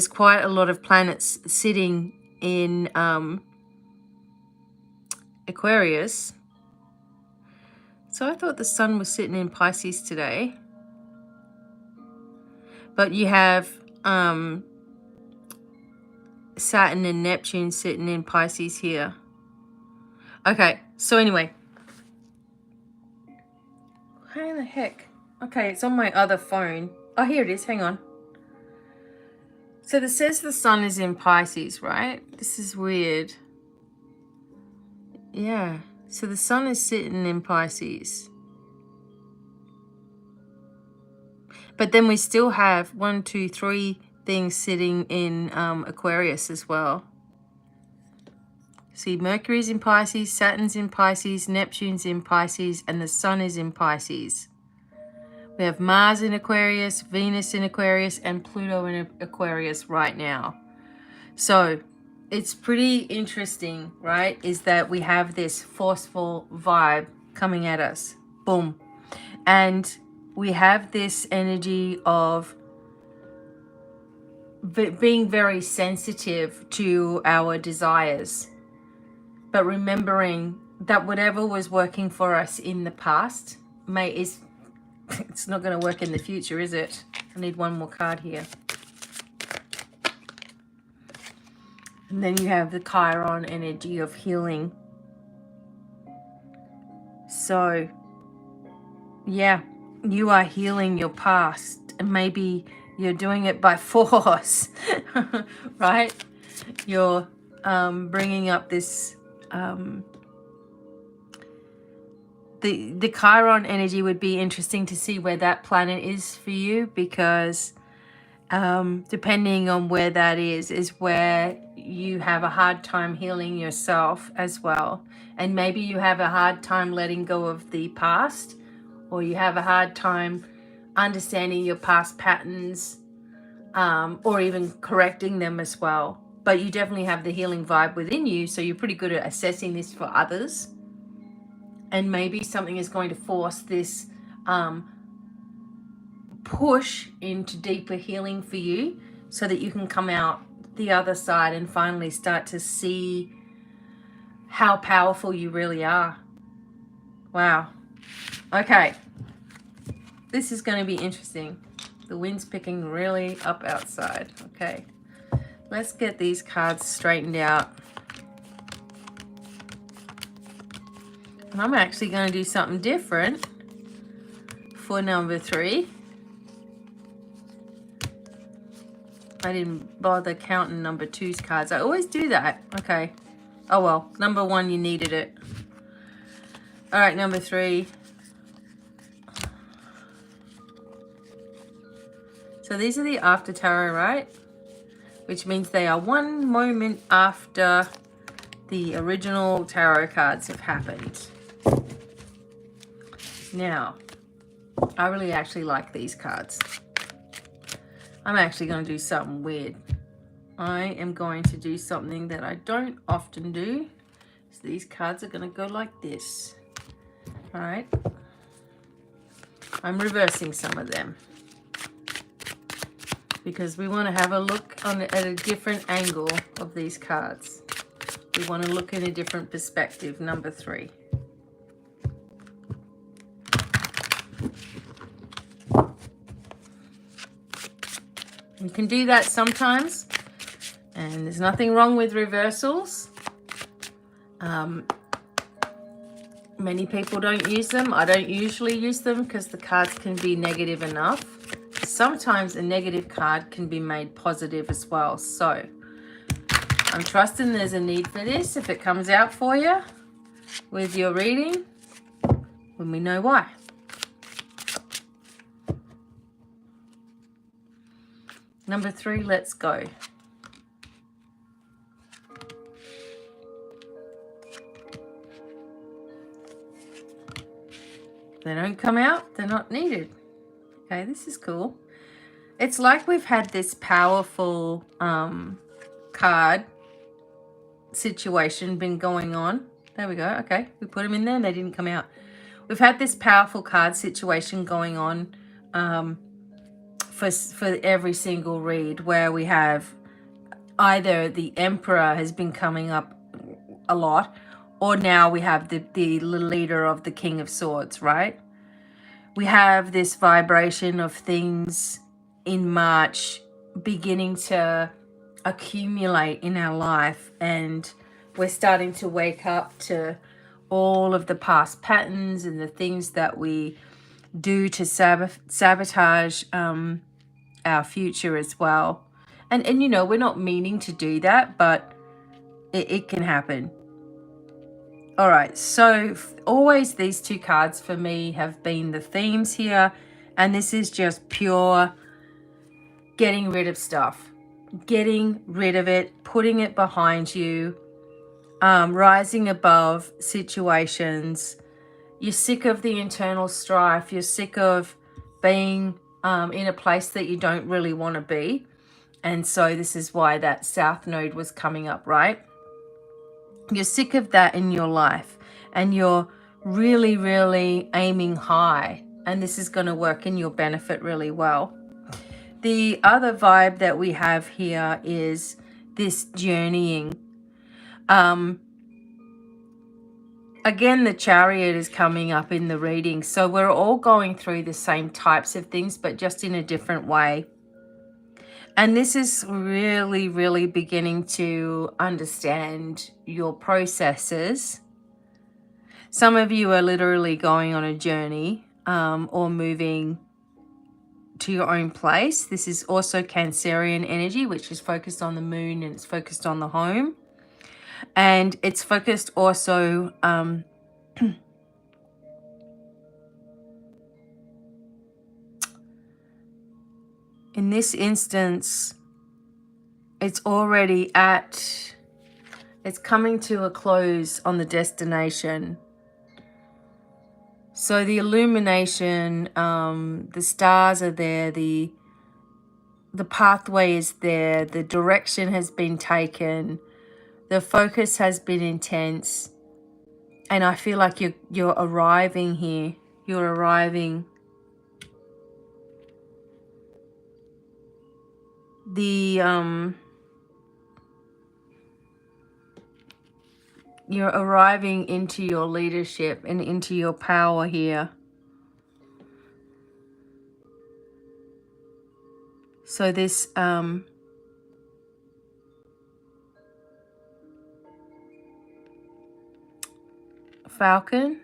quite a lot of planets sitting in Aquarius. So I thought the sun was sitting in Pisces today. But you have Saturn and Neptune sitting in Pisces here. Okay, so anyway. How the heck? Okay, it's on my other phone. Oh, here it is. Hang on. So this says the sun is in Pisces, right? This is weird. Yeah. So the sun is sitting in Pisces. But then we still have 1, 2, 3 things sitting in Aquarius as well. See, Mercury's in Pisces, Saturn's in Pisces, Neptune's in Pisces, and the sun is in Pisces. We have Mars in Aquarius, Venus in Aquarius, and Pluto in Aquarius right now. So it's pretty interesting, right? Is that we have this forceful vibe coming at us. Boom. And we have this energy of being very sensitive to our desires, but remembering that whatever was working for us in the past it's not going to work in the future, is it? I need one more card here. And then you have the Chiron energy of healing. So, yeah, you are healing your past. And maybe you're doing it by force, right? You're bringing up this... The Chiron energy would be interesting to see where that planet is for you, because depending on where that is where you have a hard time healing yourself as well. And maybe you have a hard time letting go of the past, or you have a hard time understanding your past patterns, or even correcting them as well. But you definitely have the healing vibe within you, so you're pretty good at assessing this for others. And maybe something is going to force this push into deeper healing for you, so that you can come out the other side and finally start to see how powerful you really are. Wow. Okay. This is going to be interesting. The wind's picking really up outside. Okay. Let's get these cards straightened out. And I'm actually going to do something different for number 3. I didn't bother counting number 2's cards. I always do that. Okay. Oh well, number 1, you needed it. All right, number 3. So these are the after tarot, right? Which means they are one moment after the original tarot cards have happened. Now, I really actually like these cards. I'm actually going to do something weird. I am going to do something that I don't often do. So these cards are going to go like this. All right. I'm reversing some of them because we want to have a look at a different angle of these cards. We want to look in a different perspective. Number 3. You can do that sometimes, and there's nothing wrong with reversals. Many people don't use them. I don't usually use them because the cards can be negative enough. Sometimes a negative card can be made positive as well. So I'm trusting there's a need for this. If it comes out for you with your reading, then we know why. Number 3, let's go. If they don't come out, they're not needed. Okay, this is cool. It's like we've had this powerful card situation been going on. There we go. Okay, we put them in there and they didn't come out. We've had this powerful card situation going on for every single read, where we have either the Emperor has been coming up a lot, or now we have the leader of the King of Swords, right? We have this vibration of things in March beginning to accumulate in our life, and we're starting to wake up to all of the past patterns and the things that we do to sabotage our future as well. And you know, we're not meaning to do that, but it can happen. All right, so always these 2 cards for me have been the themes here, and this is just pure getting rid of stuff, getting rid of it, putting it behind you, rising above situations. You're sick of the internal strife. You're sick of being in a place that you don't really want to be. And so this is why that South Node was coming up, right? You're sick of that in your life, and you're really, really aiming high. And this is going to work in your benefit really well. The other vibe that we have here is this journeying. Again, the Chariot is coming up in the reading. So we're all going through the same types of things, but just in a different way. And this is really, really beginning to understand your processes. Some of you are literally going on a journey or moving to your own place. This is also Cancerian energy, which is focused on the moon, and it's focused on the home. And it's focused also in this instance, it's already it's coming to a close on the destination. So the illumination, the stars are there, the pathway is there, the direction has been taken, the focus has been intense, and I feel like you're arriving here. You're arriving. The you're arriving into your leadership and into your power here. So this falcon,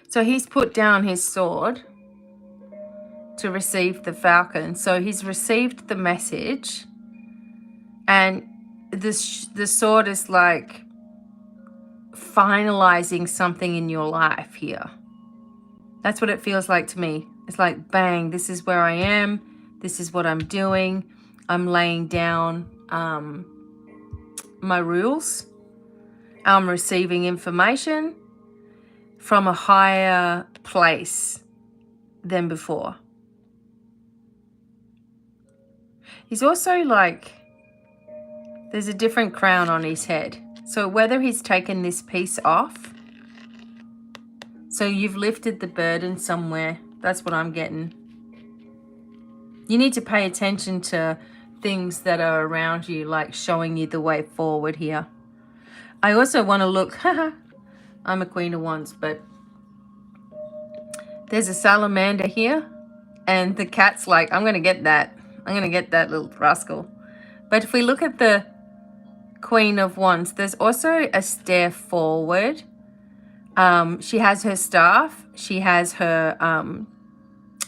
so he's put down his sword to receive the falcon. So he's received the message, and the sword is like finalizing something in your life here. That's what it feels like to me. It's like, bang, this is where I am. This is what I'm doing. I'm laying down my rules. I'm receiving information from a higher place than before. He's also like, there's a different crown on his head. So whether he's taken this piece off, so you've lifted the burden somewhere. That's what I'm getting. You need to pay attention to things that are around you, like showing you the way forward here. I also want to look, I'm a Queen of Wands, but there's a salamander here, and the cat's like, I'm going to get that. I'm going to get that little rascal. But if we look at the Queen of Wands, there's also a stair forward. She has her staff. She has her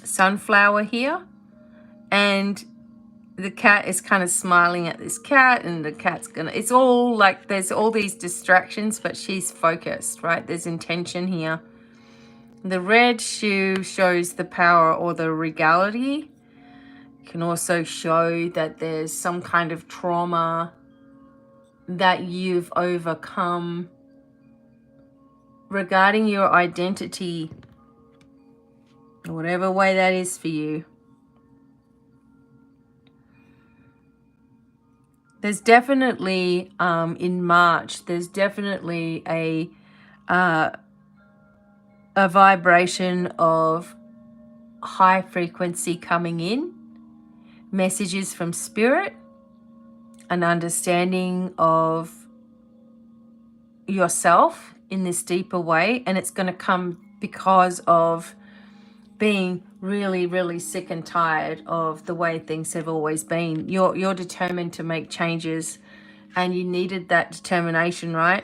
sunflower here. And the cat is kind of smiling at this cat, and the cat's gonna, it's all like there's all these distractions, but she's focused, right? There's intention here. The red shoe shows the power or the regality. It can also show that there's some kind of trauma that you've overcome regarding your identity, whatever way that is for you. There's definitely, in March, there's definitely a vibration of high frequency coming in, messages from spirit, an understanding of yourself in this deeper way. And it's going to come because of being really, really sick and tired of the way things have always been. You're determined to make changes, and you needed that determination, right?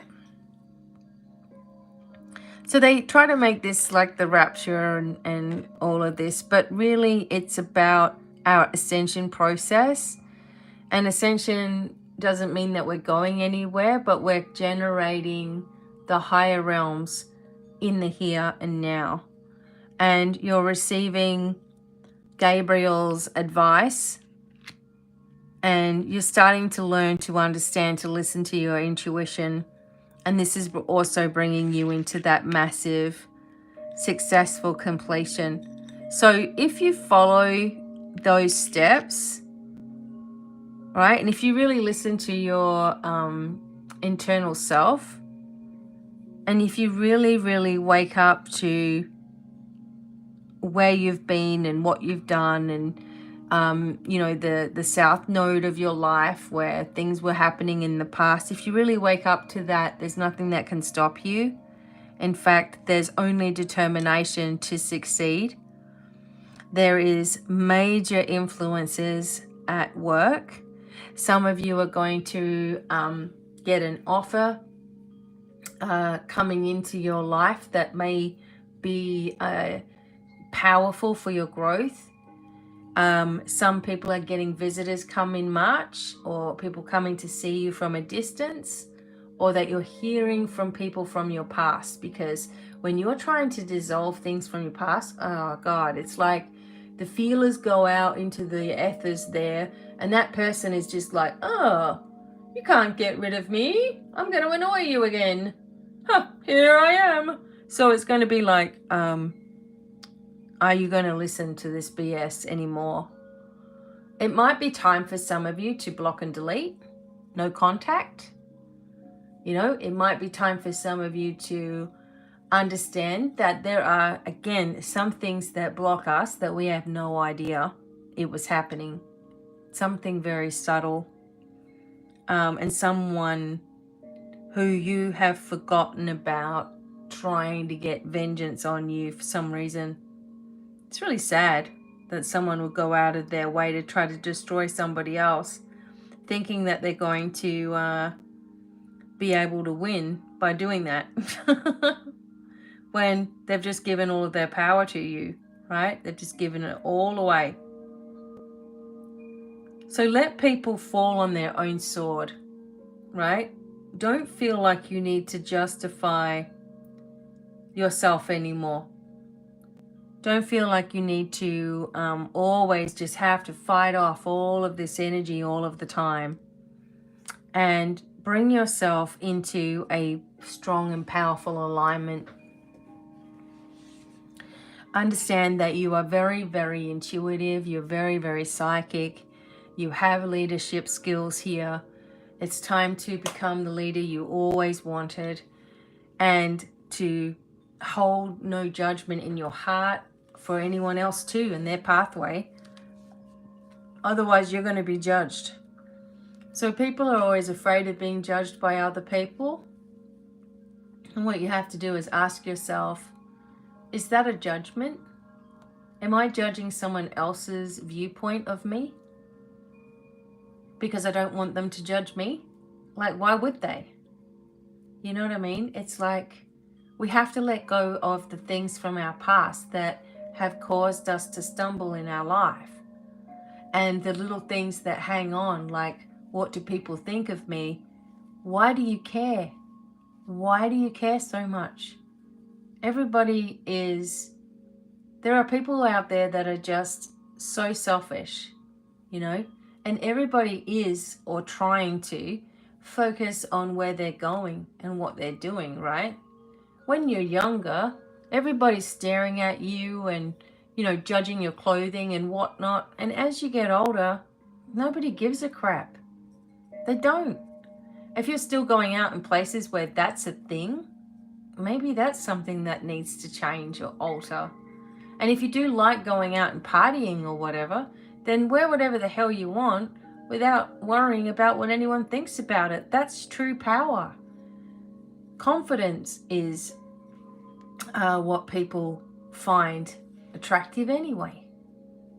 So they try to make this like the rapture and all of this, but really it's about our ascension process. And ascension doesn't mean that we're going anywhere, but we're generating the higher realms in the here and now. And you're receiving Gabriel's advice, and you're starting to learn to understand, to listen to your intuition. And this is also bringing you into that massive, successful completion. So if you follow those steps, right, and if you really listen to your internal self, and if you really, really wake up to where you've been and what you've done, and you know, the south node of your life where things were happening in the past, if you really wake up to that, there's nothing that can stop you. In fact, there's only determination to succeed. There is major influences at work. Some of you are going to get an offer coming into your life that may be powerful for your growth. Some people are getting visitors come in March, or people coming to see you from a distance, or that you're hearing from people from your past. Because when you're trying to dissolve things from your past, oh God, it's like the feelers go out into the ethers there, and that person is just like, oh, you can't get rid of me. I'm going to annoy you again. Here I am. So it's going to be like, are you going to listen to this BS anymore? It might be time for some of you to block and delete, no contact. You know, it might be time for some of you to understand that there are, again, some things that block us that we have no idea it was happening. Something very subtle. and someone who you have forgotten about trying to get vengeance on you for some reason. It's really sad that someone would go out of their way to try to destroy somebody else, thinking that they're going to be able to win by doing that when they've just given all of their power to you, right? They've just given it all away. So let people fall on their own sword, right? Don't feel like you need to justify yourself anymore. Don't feel like you need to always just have to fight off all of this energy all of the time. And bring yourself into a strong and powerful alignment. Understand that you are very, very intuitive. You're very, very psychic. You have leadership skills here. It's time to become the leader you always wanted, and to hold no judgment in your heart for anyone else too in their pathway. Otherwise, you're going to be judged. So people are always afraid of being judged by other people. And what you have to do is ask yourself, is that a judgment? Am I judging someone else's viewpoint of me because I don't want them to judge me? Like, why would they? You know what I mean? It's like we have to let go of the things from our past that have caused us to stumble in our life. And the little things that hang on, like, what do people think of me? Why do you care? Why do you care so much? Everybody is... There are people out there that are just so selfish, you know? And everybody is, or trying to, focus on where they're going and what they're doing, right? When you're younger, everybody's staring at you and, you know, judging your clothing and whatnot. And as you get older, nobody gives a crap. They don't. If you're still going out in places where that's a thing, maybe that's something that needs to change or alter. And if you do like going out and partying or whatever, then wear whatever the hell you want without worrying about what anyone thinks about it. That's true power. Confidence is what people find attractive anyway.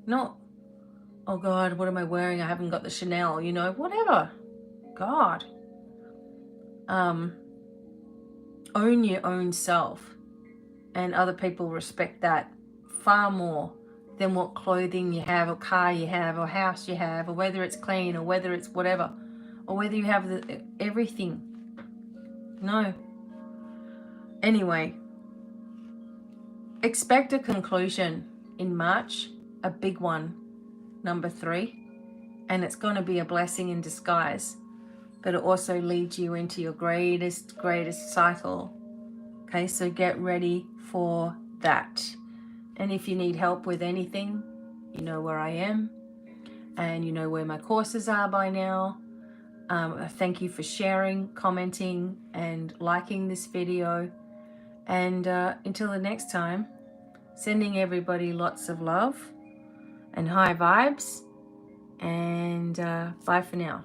Not, oh God, what am I wearing? I haven't got the Chanel, you know, whatever. God. Own your own self, and other people respect that far more than what clothing you have, or car you have, or house you have, or whether it's clean, or whether it's whatever, or whether you have everything. No. Anyway, expect a conclusion in March, a big one, number 3, and it's going to be a blessing in disguise, but it also leads you into your greatest cycle. Okay, so get ready for that. And if you need help with anything, you know where I am, and you know where my courses are by now. Thank you for sharing, commenting, and liking this video. And until the next time, sending everybody lots of love and high vibes, and bye for now.